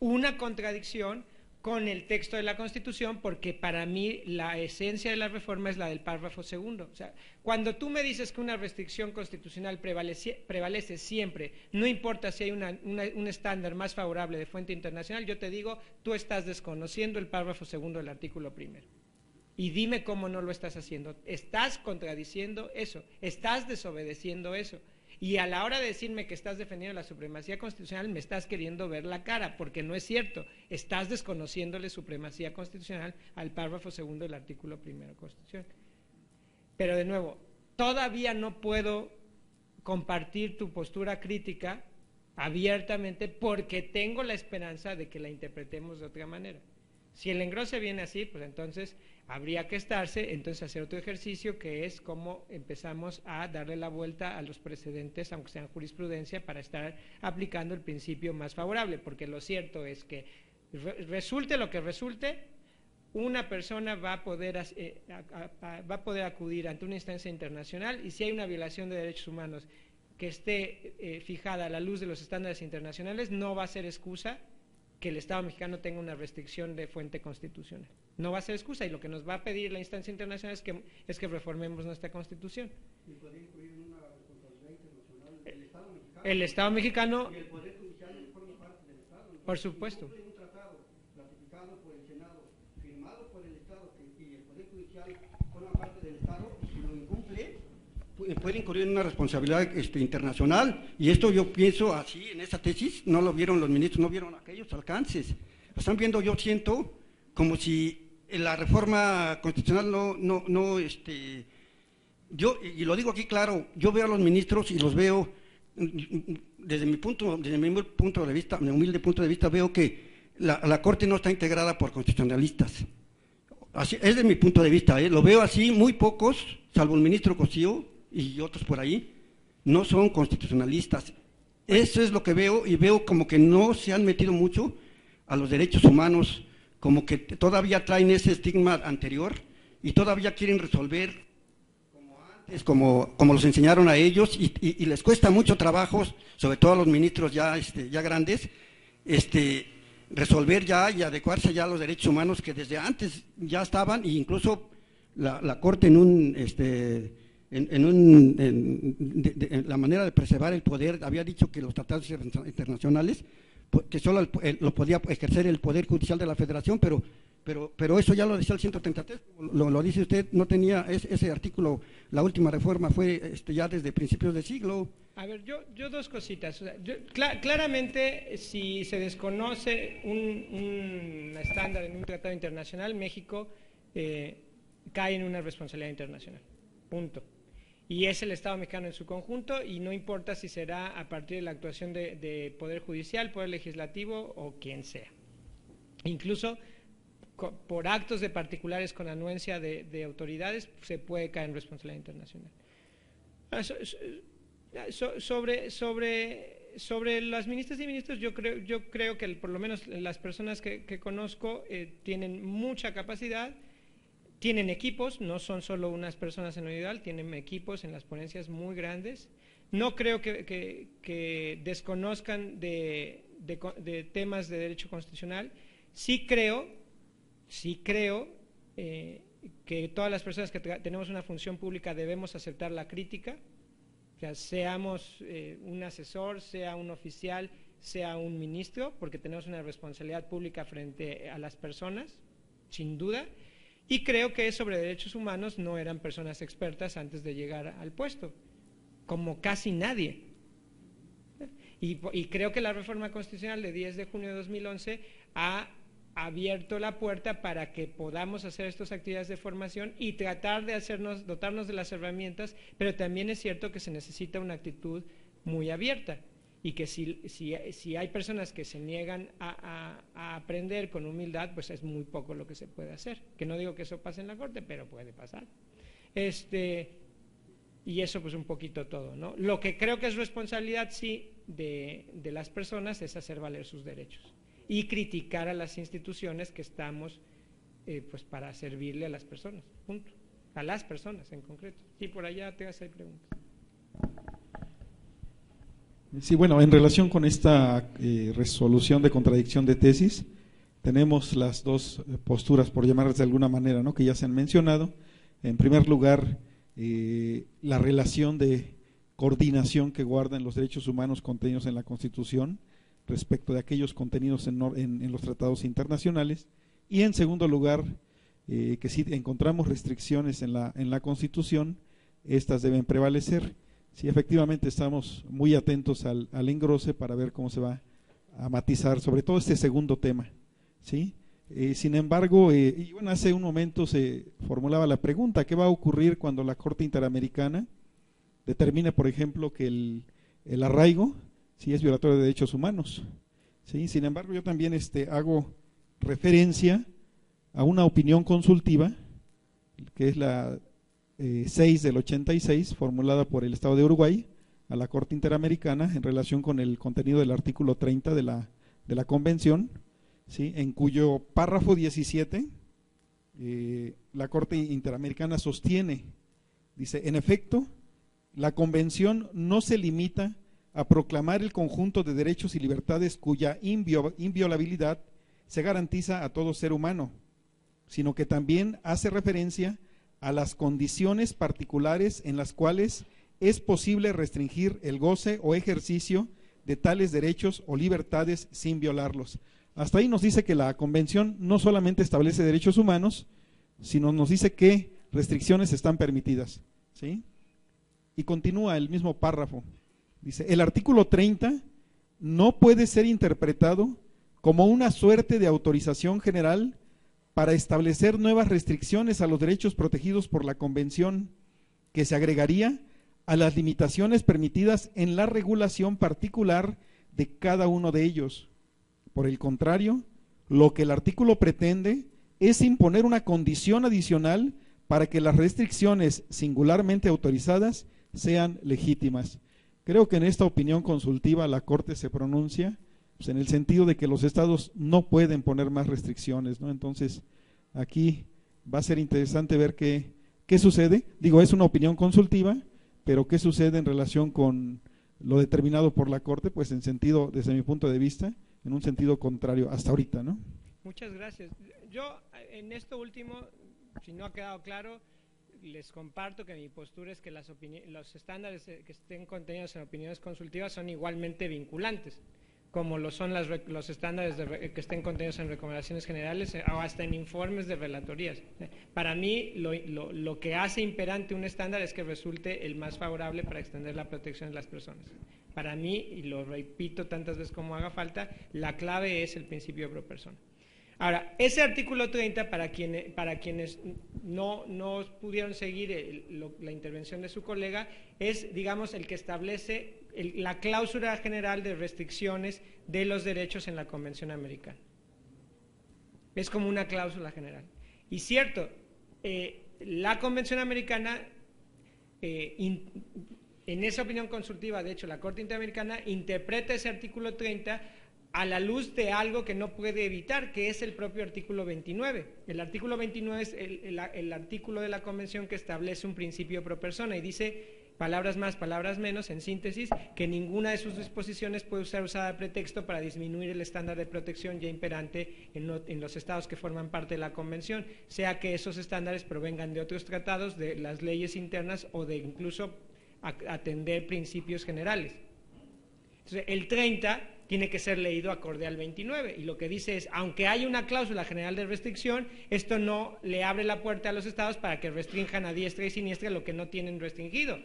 una contradicción con el texto de la Constitución, porque para mí la esencia de la reforma es la del párrafo segundo. O sea, cuando tú me dices que una restricción constitucional prevalece siempre, no importa si hay un estándar más favorable de fuente internacional, yo te digo, tú estás desconociendo el párrafo segundo del artículo primero. Y dime cómo no lo estás haciendo. Estás contradiciendo eso, estás desobedeciendo eso. Y a la hora de decirme que estás defendiendo la supremacía constitucional, me estás queriendo ver la cara, porque no es cierto. Estás desconociéndole supremacía constitucional al párrafo segundo del artículo primero constitucional. Pero de nuevo, todavía no puedo compartir tu postura crítica abiertamente porque tengo la esperanza de que la interpretemos de otra manera. Si el engrose viene así, pues entonces habría que entonces hacer otro ejercicio que es cómo empezamos a darle la vuelta a los precedentes, aunque sean jurisprudencia, para estar aplicando el principio más favorable, porque lo cierto es que resulte lo que resulte, una persona va a poder acudir ante una instancia internacional y si hay una violación de derechos humanos que esté fijada a la luz de los estándares internacionales, no va a ser excusa que el Estado mexicano tenga una restricción de fuente constitucional. No va a ser excusa y lo que nos va a pedir la instancia internacional es que reformemos nuestra Constitución. ¿Y puede incluir en una responsabilidad internacional del Estado mexicano? El Estado mexicano… Y el Poder Judicial forma parte del Estado. Por supuesto. Un tratado ratificado por el Senado, firmado por el Estado y el Poder Judicial forma parte del Estado, y si lo incumple, puede incurrir en una responsabilidad internacional, y esto yo pienso así, en esta tesis, no lo vieron los ministros, no vieron aquellos alcances, lo están viendo, yo siento, como si la reforma constitucional yo, y lo digo aquí claro, yo veo a los ministros y los veo, desde mi humilde punto de vista, veo que la Corte no está integrada por constitucionalistas. Así, es de mi punto de vista, lo veo así, muy pocos, salvo el ministro Cosío y otros por ahí, no son constitucionalistas. Eso es lo que veo, y veo como que no se han metido mucho a los derechos humanos, como que todavía traen ese estigma anterior y todavía quieren resolver como antes, como los enseñaron a ellos, y les cuesta mucho trabajo, sobre todo a los ministros ya grandes, resolver ya y adecuarse ya a los derechos humanos que desde antes ya estaban, e incluso la Corte en la manera de preservar el poder había dicho que los tratados internacionales, que solo lo podía ejercer el Poder Judicial de la Federación, pero eso ya lo decía el 133, lo dice usted, no tenía ese artículo, la última reforma fue ya desde principios de siglo. A ver, yo dos cositas. O sea, claramente, si se desconoce un estándar en un tratado internacional, México cae en una responsabilidad internacional, punto. Y es el Estado mexicano en su conjunto, y no importa si será a partir de la actuación de Poder Judicial, Poder Legislativo o quien sea. Incluso por actos de particulares con anuencia de autoridades se puede caer en responsabilidad internacional. Sobre las ministras y ministros, yo creo que por lo menos las personas que conozco tienen mucha capacidad, tienen equipos, no son solo unas personas en lo individual, tienen equipos en las ponencias muy grandes. No creo que desconozcan de temas de derecho constitucional. Sí creo que todas las personas que tenemos una función pública debemos aceptar la crítica. O sea, seamos un asesor, sea un oficial, sea un ministro, porque tenemos una responsabilidad pública frente a las personas, sin duda. Y creo que sobre derechos humanos no eran personas expertas antes de llegar al puesto, como casi nadie. Y creo que la reforma constitucional de 10 de junio de 2011 ha abierto la puerta para que podamos hacer estas actividades de formación y tratar de dotarnos de las herramientas, pero también es cierto que se necesita una actitud muy abierta, y que si hay personas que se niegan a aprender con humildad, pues es muy poco lo que se puede hacer. Que no digo que eso pase en la Corte, pero puede pasar. Y eso pues un poquito todo, ¿no? Lo que creo que es responsabilidad, sí, de las personas es hacer valer sus derechos y criticar a las instituciones que estamos pues para servirle a las personas, punto. A las personas en concreto. Y por allá te vas a hacer preguntas. Sí, bueno, en relación con esta resolución de contradicción de tesis, tenemos las dos posturas, por llamarlas de alguna manera, ¿no?, que ya se han mencionado. En primer lugar, la relación de coordinación que guardan los derechos humanos contenidos en la Constitución respecto de aquellos contenidos en los tratados internacionales. Y en segundo lugar, que si encontramos restricciones en la Constitución, estas deben prevalecer. Sí, efectivamente estamos muy atentos al engrose para ver cómo se va a matizar, sobre todo este segundo tema, ¿sí? Sin embargo, y bueno, hace un momento se formulaba la pregunta: ¿qué va a ocurrir cuando la Corte Interamericana determine, por ejemplo, que el arraigo sí es violatorio de derechos humanos? ¿Sí? Sin embargo, yo también hago referencia a una opinión consultiva, que es la 6 del 86, formulada por el Estado de Uruguay a la Corte Interamericana en relación con el contenido del artículo 30 de la Convención, ¿sí?, en cuyo párrafo 17 la Corte Interamericana sostiene, dice: en efecto, la Convención no se limita a proclamar el conjunto de derechos y libertades cuya inviolabilidad se garantiza a todo ser humano, sino que también hace referencia a las condiciones particulares en las cuales es posible restringir el goce o ejercicio de tales derechos o libertades sin violarlos. Hasta ahí nos dice que la Convención no solamente establece derechos humanos, sino nos dice que restricciones están permitidas, ¿sí? Y continúa el mismo párrafo. Dice: el artículo 30 no puede ser interpretado como una suerte de autorización general para establecer nuevas restricciones a los derechos protegidos por la Convención, que se agregaría a las limitaciones permitidas en la regulación particular de cada uno de ellos. Por el contrario, lo que el artículo pretende es imponer una condición adicional para que las restricciones singularmente autorizadas sean legítimas. Creo que en esta opinión consultiva la Corte se pronuncia pues en el sentido de que los estados no pueden poner más restricciones, ¿no? Entonces, aquí va a ser interesante ver qué sucede. Digo, es una opinión consultiva, pero qué sucede en relación con lo determinado por la Corte, pues en sentido, desde mi punto de vista, en un sentido contrario hasta ahorita, ¿no? Muchas gracias. Yo, en esto último, si no ha quedado claro, les comparto que mi postura es que los estándares que estén contenidos en opiniones consultivas son igualmente vinculantes, como lo son los estándares que estén contenidos en recomendaciones generales o hasta en informes de relatorías. Para mí, lo que hace imperante un estándar es que resulte el más favorable para extender la protección de las personas. Para mí, y lo repito tantas veces como haga falta, la clave es el principio pro persona. Ahora, ese artículo 30, para quienes no pudieron seguir la intervención de su colega, es, digamos, el que establece la cláusula general de restricciones de los derechos en la Convención Americana. Es como una cláusula general. Y cierto, la Convención Americana, en esa opinión consultiva, de hecho, la Corte Interamericana interpreta ese artículo 30 a la luz de algo que no puede evitar, que es el propio artículo 29. El artículo 29 es el artículo de la Convención que establece un principio pro persona y dice, palabras más, palabras menos, en síntesis, que ninguna de sus disposiciones puede ser usada de pretexto para disminuir el estándar de protección ya imperante en los estados que forman parte de la Convención, sea que esos estándares provengan de otros tratados, de las leyes internas o de incluso atender principios generales. Entonces, el 30 tiene que ser leído acorde al 29, y lo que dice es, aunque hay una cláusula general de restricción, esto no le abre la puerta a los estados para que restrinjan a diestra y siniestra lo que no tienen restringido.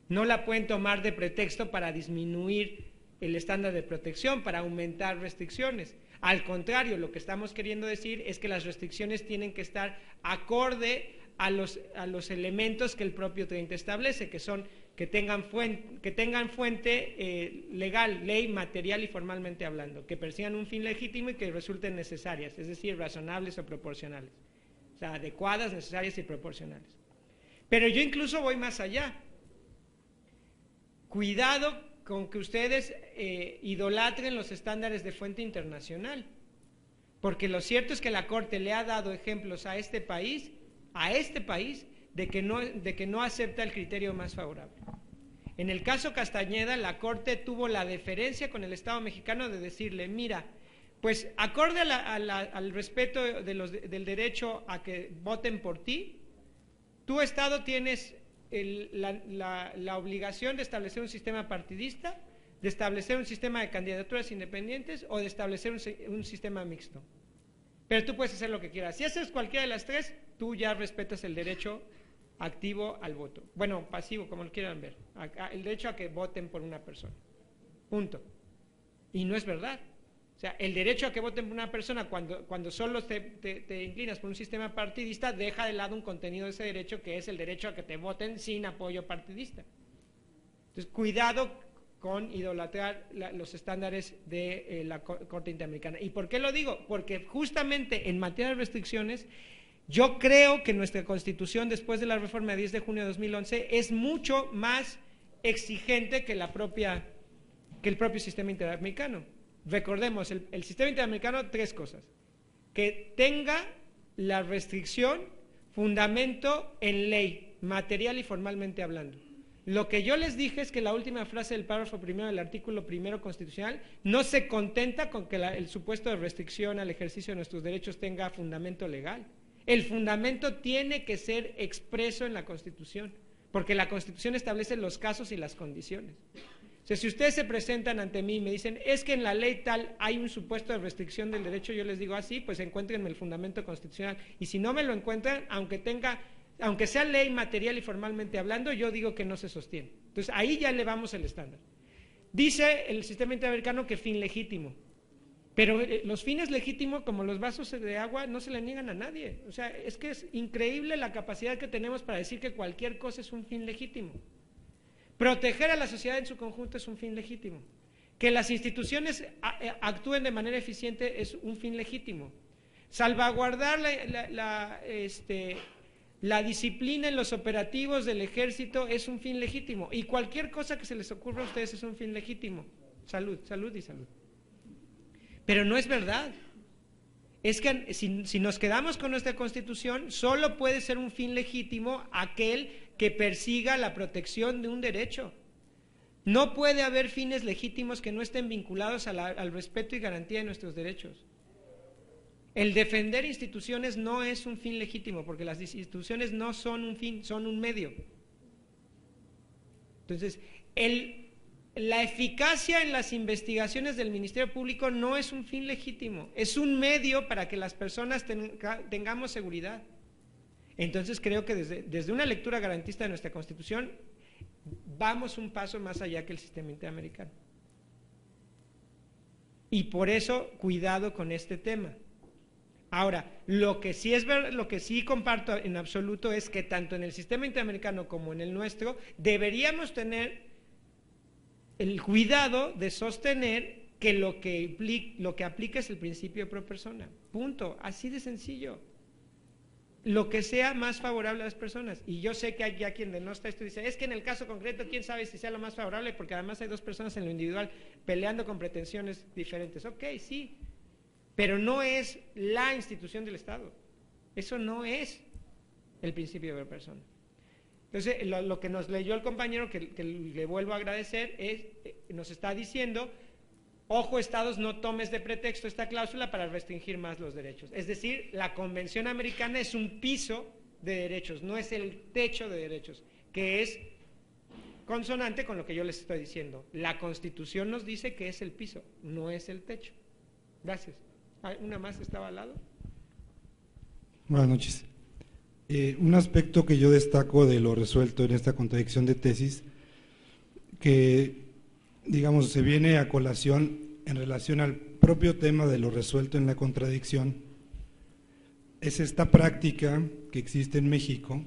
No la pueden tomar de pretexto para disminuir el estándar de protección, para aumentar restricciones. Al contrario, lo que estamos queriendo decir es que las restricciones tienen que estar acorde a los elementos que el propio 30 establece, que son que tengan fuente legal, ley, material y formalmente hablando, que persigan un fin legítimo y que resulten necesarias, es decir, razonables o proporcionales, o sea, adecuadas, necesarias y proporcionales. Pero yo incluso voy más allá. Cuidado con que ustedes idolatren los estándares de fuente internacional, porque lo cierto es que la Corte le ha dado ejemplos a este país, de que no acepta el criterio más favorable. En el caso Castañeda, la Corte tuvo la deferencia con el Estado mexicano de decirle, mira, pues acorde al respeto del derecho a que voten por ti, tu Estado tienes la obligación de establecer un sistema partidista, de establecer un sistema de candidaturas independientes o de establecer un sistema mixto. Pero tú puedes hacer lo que quieras. Si haces cualquiera de las tres, tú ya respetas el derecho activo al voto. Bueno, pasivo, como lo quieran ver. El derecho a que voten por una persona. Punto. Y no es verdad. O sea, el derecho a que voten por una persona cuando solo te inclinas por un sistema partidista, deja de lado un contenido de ese derecho que es el derecho a que te voten sin apoyo partidista. Entonces, cuidado con idolatrar los estándares de la Corte Interamericana. ¿Y por qué lo digo? Porque justamente en materia de restricciones, yo creo que nuestra Constitución, después de la reforma de 10 de junio de 2011, es mucho más exigente que el propio sistema interamericano. Recordemos, el sistema interamericano, tres cosas: que tenga la restricción fundamento en ley, material y formalmente hablando. Lo que yo les dije es que la última frase del párrafo primero del artículo primero constitucional no se contenta con que el supuesto de restricción al ejercicio de nuestros derechos tenga fundamento legal. El fundamento tiene que ser expreso en la Constitución, porque la Constitución establece los casos y las condiciones. O sea, si ustedes se presentan ante mí y me dicen, es que en la ley tal hay un supuesto de restricción del derecho, yo les digo así, pues encuéntrenme el fundamento constitucional. Y si no me lo encuentran, aunque sea ley material y formalmente hablando, yo digo que no se sostiene. Entonces ahí ya elevamos el estándar. Dice el sistema interamericano que fin legítimo, pero los fines legítimos, como los vasos de agua, no se le niegan a nadie. O sea, es que es increíble la capacidad que tenemos para decir que cualquier cosa es un fin legítimo. Proteger a la sociedad en su conjunto es un fin legítimo. Que las instituciones actúen de manera eficiente es un fin legítimo. Salvaguardar la disciplina en los operativos del ejército es un fin legítimo. Y cualquier cosa que se les ocurra a ustedes es un fin legítimo. Salud, salud y salud. Pero no es verdad. Es que si nos quedamos con nuestra Constitución, solo puede ser un fin legítimo aquel que persiga la protección de un derecho. No puede haber fines legítimos que no estén vinculados al respeto y garantía de nuestros derechos. El defender instituciones no es un fin legítimo, porque las instituciones no son un fin, son un medio. Entonces, la eficacia en las investigaciones del Ministerio Público no es un fin legítimo, es un medio para que las personas tengamos seguridad. Entonces creo que desde una lectura garantista de nuestra Constitución vamos un paso más allá que el sistema interamericano. Y por eso, cuidado con este tema. Ahora, lo que sí comparto en absoluto es que tanto en el sistema interamericano como en el nuestro deberíamos tener el cuidado de sostener que lo que aplica es el principio pro persona. Punto. Así de sencillo. Lo que sea más favorable a las personas. Y yo sé que hay ya quien denota esto y dice, es que en el caso concreto, quién sabe si sea lo más favorable, porque además hay dos personas en lo individual peleando con pretensiones diferentes. Ok, sí, pero no es la institución del Estado. Eso no es el principio de persona. Entonces, lo que nos leyó el compañero, que le vuelvo a agradecer, nos está diciendo, ojo, Estados, no tomes de pretexto esta cláusula para restringir más los derechos. Es decir, la Convención Americana es un piso de derechos, no es el techo de derechos, que es consonante con lo que yo les estoy diciendo. La Constitución nos dice que es el piso, no es el techo. Gracias. ¿Una más estaba al lado? Buenas noches. Un aspecto que yo destaco de lo resuelto en esta contradicción de tesis, que digamos se viene a colación en relación al propio tema de lo resuelto en la contradicción, es esta práctica que existe en México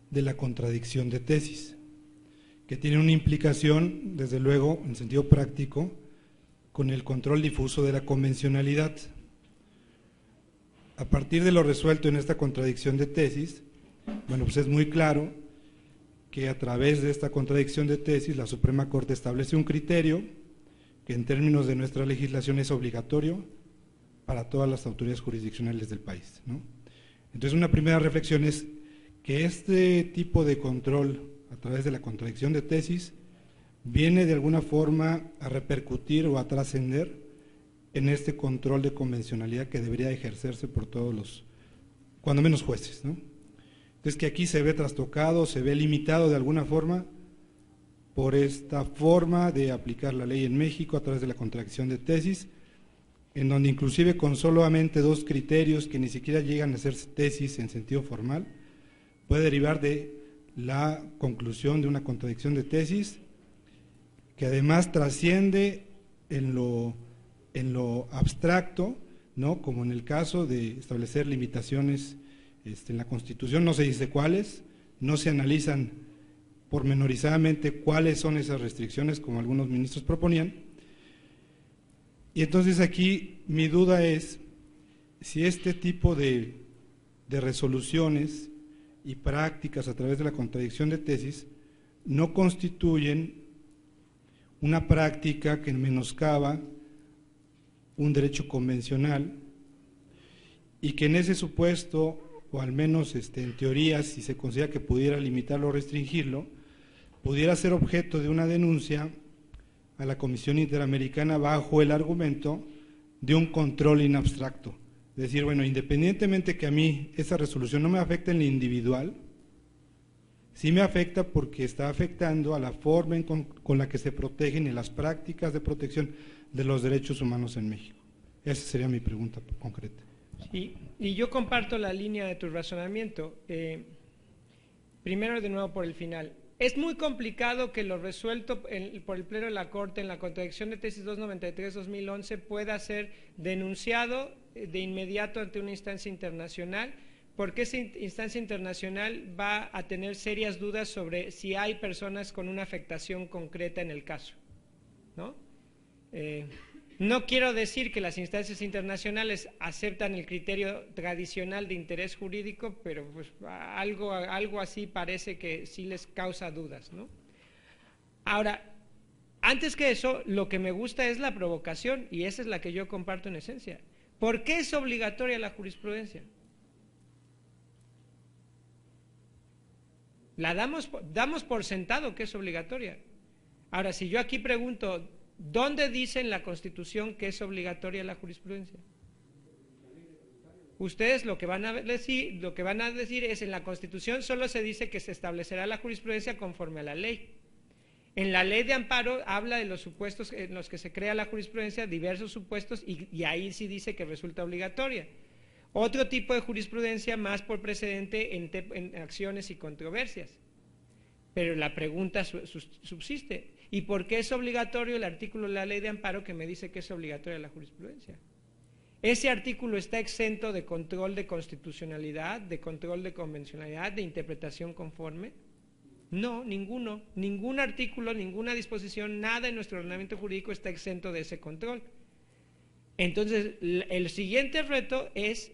de la contradicción de tesis, que tiene una implicación, desde luego, en sentido práctico, con el control difuso de la convencionalidad. A partir de lo resuelto en esta contradicción de tesis, bueno, pues es muy claro que a través de esta contradicción de tesis la Suprema Corte establece un criterio que en términos de nuestra legislación es obligatorio para todas las autoridades jurisdiccionales del país, ¿no? Entonces, una primera reflexión es que este tipo de control a través de la contradicción de tesis viene de alguna forma a repercutir o a trascender en este control de convencionalidad que debería ejercerse por todos los, cuando menos jueces, ¿no? Entonces, que aquí se ve trastocado, se ve limitado de alguna forma por esta forma de aplicar la ley en México a través de la contradicción de tesis, en donde inclusive con solamente dos criterios que ni siquiera llegan a ser tesis en sentido formal, puede derivar de la conclusión de una contradicción de tesis que además trasciende en lo abstracto, ¿no? Como en el caso de establecer limitaciones en la Constitución, no se dice cuáles, no se analizan pormenorizadamente cuáles son esas restricciones, como algunos ministros proponían. Y entonces aquí mi duda es si este tipo de resoluciones y prácticas a través de la contradicción de tesis no constituyen una práctica que menoscaba un derecho convencional y que en ese supuesto, o al menos en teoría, si se considera que pudiera limitarlo o restringirlo, pudiera ser objeto de una denuncia a la Comisión Interamericana bajo el argumento de un control in abstracto. Es decir, bueno, independientemente que a mí esa resolución no me afecte en lo individual, sí me afecta porque está afectando a la forma con la que se protegen y las prácticas de protección de los derechos humanos en México. Esa sería mi pregunta concreta. Sí, y yo comparto la línea de tu razonamiento. Primero, de nuevo, por el final. Es muy complicado que lo resuelto por el Pleno de la Corte en la contradicción de tesis 293-2011 pueda ser denunciado de inmediato ante una instancia internacional, porque esa instancia internacional va a tener serias dudas sobre si hay personas con una afectación concreta en el caso, ¿no? No quiero decir que las instancias internacionales aceptan el criterio tradicional de interés jurídico, pero pues algo así parece que sí les causa dudas, ¿no? Ahora, antes que eso, lo que me gusta es la provocación, y esa es la que yo comparto en esencia. ¿Por qué es obligatoria la jurisprudencia? Damos por sentado que es obligatoria. Ahora, si yo aquí pregunto, ¿dónde dice en la Constitución que es obligatoria la jurisprudencia? Ustedes lo que van a decir es, en la Constitución solo se dice que se establecerá la jurisprudencia conforme a la ley. En la ley de amparo habla de los supuestos en los que se crea la jurisprudencia, diversos supuestos, y ahí sí dice que resulta obligatoria. Otro tipo de jurisprudencia más por precedente en acciones y controversias. Pero la pregunta subsiste. ¿Y por qué es obligatorio el artículo de la ley de amparo que me dice que es obligatoria la jurisprudencia? ¿Ese artículo está exento de control de constitucionalidad, de control de convencionalidad, de interpretación conforme? No, ninguno. Ningún artículo, ninguna disposición, nada en nuestro ordenamiento jurídico está exento de ese control. Entonces, el siguiente reto es: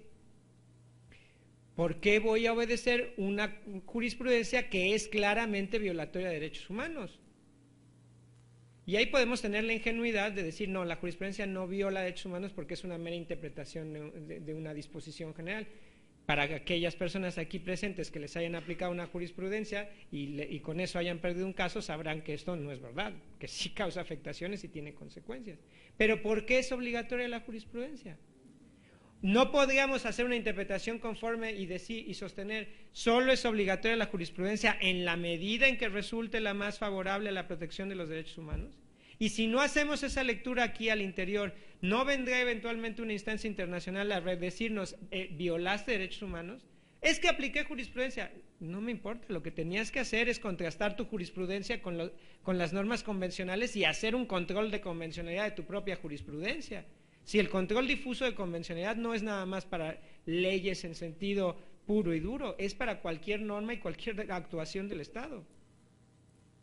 ¿por qué voy a obedecer una jurisprudencia que es claramente violatoria de derechos humanos? Y ahí podemos tener la ingenuidad de decir, no, la jurisprudencia no viola derechos humanos porque es una mera interpretación de una disposición general. Para aquellas personas aquí presentes que les hayan aplicado una jurisprudencia y con eso hayan perdido un caso, sabrán que esto no es verdad, que sí causa afectaciones y tiene consecuencias. Pero ¿por qué es obligatoria la jurisprudencia? No podríamos hacer una interpretación conforme y decir y sostener solo es obligatoria la jurisprudencia en la medida en que resulte la más favorable a la protección de los derechos humanos. Y si no hacemos esa lectura aquí al interior, ¿no vendrá eventualmente una instancia internacional a decirnos violaste derechos humanos? Es que apliqué jurisprudencia. No me importa, lo que tenías que hacer es contrastar tu jurisprudencia con las normas convencionales y hacer un control de convencionalidad de tu propia jurisprudencia. Si el control difuso de convencionalidad no es nada más para leyes en sentido puro y duro, es para cualquier norma y cualquier actuación del Estado.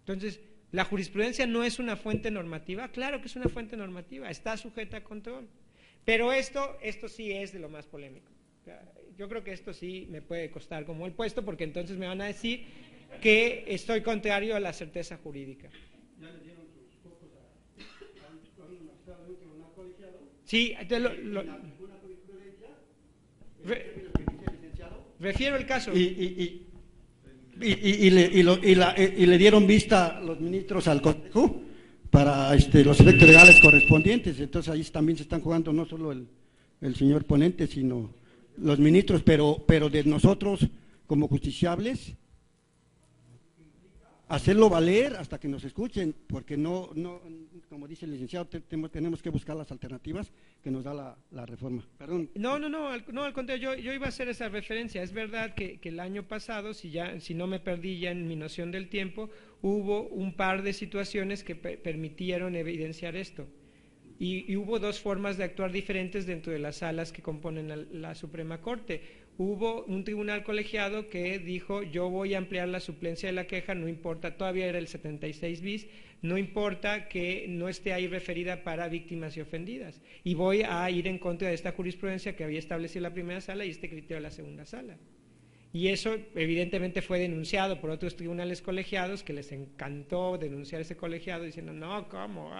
Entonces, ¿la jurisprudencia no es una fuente normativa? Claro que es una fuente normativa, está sujeta a control. Pero esto sí es de lo más polémico. Yo creo que esto sí me puede costar como el puesto, porque entonces me van a decir que estoy contrario a la certeza jurídica. Sí, refiero el caso. Y le dieron vista los ministros al Consejo para los efectos legales correspondientes. Entonces ahí también se están jugando no solo el señor ponente, sino los ministros, pero de nosotros como justiciables, hacerlo valer hasta que nos escuchen, porque no como dice el licenciado, tenemos que buscar las alternativas que nos da la reforma. Perdón. No, al contrario, yo iba a hacer esa referencia. Es verdad que el año pasado, si no me perdí ya en mi noción del tiempo, hubo un par de situaciones que permitieron evidenciar esto. Y hubo dos formas de actuar diferentes dentro de las salas que componen la Suprema Corte. Hubo un tribunal colegiado que dijo, yo voy a ampliar la suplencia de la queja, no importa, todavía era el 76 bis, no importa que no esté ahí referida para víctimas y ofendidas. Y voy a ir en contra de esta jurisprudencia que había establecido la primera sala y este criterio de la segunda sala. Y eso evidentemente fue denunciado por otros tribunales colegiados que les encantó denunciar ese colegiado diciendo, no, ¿cómo?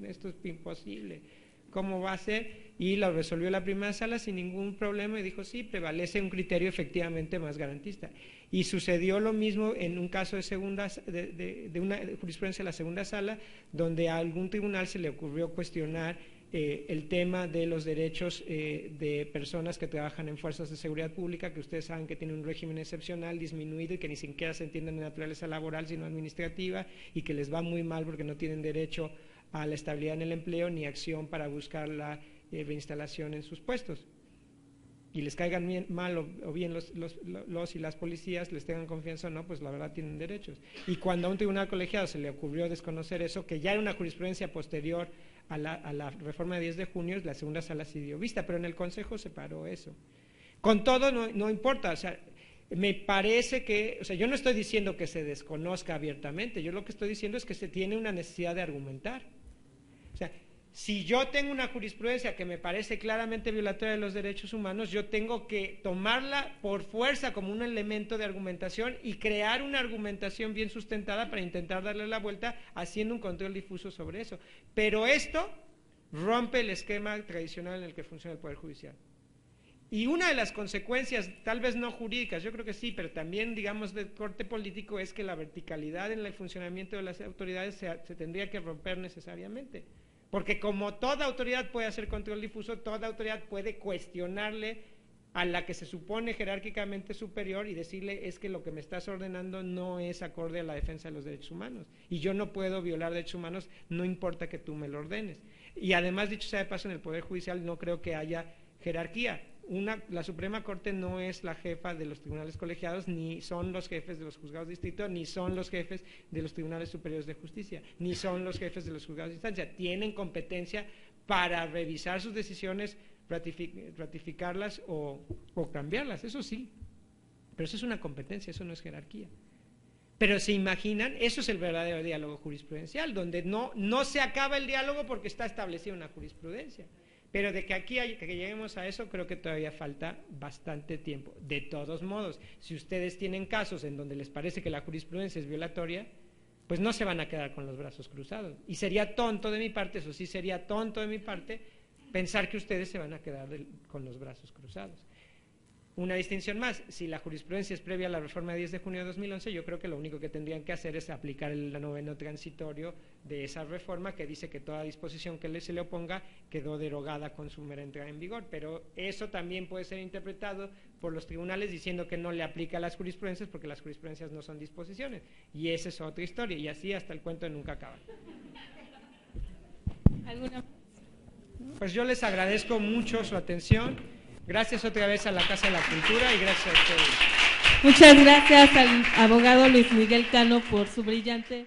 Esto es imposible. ¿Cómo va a ser? Y lo resolvió la primera sala sin ningún problema y dijo, sí, prevalece un criterio efectivamente más garantista. Y sucedió lo mismo en un caso de una jurisprudencia de la segunda sala, donde a algún tribunal se le ocurrió cuestionar el tema de los derechos de personas que trabajan en fuerzas de seguridad pública, que ustedes saben que tienen un régimen excepcional, disminuido y que ni siquiera se entienden de naturaleza laboral sino administrativa y que les va muy mal porque no tienen derecho a la estabilidad en el empleo ni acción para buscar la reinstalación en sus puestos. Y les caigan mal o bien los y las policías les tengan confianza o no, pues la verdad tienen derechos. Y cuando a un tribunal colegiado se le ocurrió desconocer eso, que ya era una jurisprudencia posterior a la reforma de 10 de junio, la segunda sala sí dio vista, pero en el Consejo se paró eso. Con todo no importa, o sea, me parece que, o sea, yo no estoy diciendo que se desconozca abiertamente, yo lo que estoy diciendo es que se tiene una necesidad de argumentar. O sea, si yo tengo una jurisprudencia que me parece claramente violatoria de los derechos humanos, yo tengo que tomarla por fuerza como un elemento de argumentación y crear una argumentación bien sustentada para intentar darle la vuelta haciendo un control difuso sobre eso. Pero esto rompe el esquema tradicional en el que funciona el Poder Judicial. Y una de las consecuencias, tal vez no jurídicas, yo creo que sí, pero también, digamos, de corte político, es que la verticalidad en el funcionamiento de las autoridades se tendría que romper necesariamente. Porque como toda autoridad puede hacer control difuso, toda autoridad puede cuestionarle a la que se supone jerárquicamente superior y decirle, es que lo que me estás ordenando no es acorde a la defensa de los derechos humanos. Y yo no puedo violar derechos humanos, no importa que tú me lo ordenes. Y además, dicho sea de paso, en el Poder Judicial no creo que haya jerarquía. La Suprema Corte no es la jefa de los tribunales colegiados, ni son los jefes de los juzgados de distrito, ni son los jefes de los tribunales superiores de justicia, ni son los jefes de los juzgados de instancia. Tienen competencia para revisar sus decisiones ratificarlas o cambiarlas, eso sí, pero eso es una competencia, eso no es jerarquía. Pero se imaginan, eso es el verdadero diálogo jurisprudencial, donde no se acaba el diálogo porque está establecida una jurisprudencia. Pero de que aquí que lleguemos a eso, creo que todavía falta bastante tiempo. De todos modos, si ustedes tienen casos en donde les parece que la jurisprudencia es violatoria, pues no se van a quedar con los brazos cruzados. Y sería tonto de mi parte, eso sí sería tonto de mi parte, pensar que ustedes se van a quedar con los brazos cruzados. Una distinción más, si la jurisprudencia es previa a la reforma de 10 de junio de 2011, yo creo que lo único que tendrían que hacer es aplicar el noveno transitorio de esa reforma que dice que toda disposición que se le oponga quedó derogada con su mera entrada en vigor, pero eso también puede ser interpretado por los tribunales diciendo que no le aplica a las jurisprudencias porque las jurisprudencias no son disposiciones, y esa es otra historia, y así hasta el cuento de nunca acaba. Pues yo les agradezco mucho su atención. Gracias otra vez a la Casa de la Cultura y gracias a ustedes. Muchas gracias al abogado Luis Miguel Cano por su brillante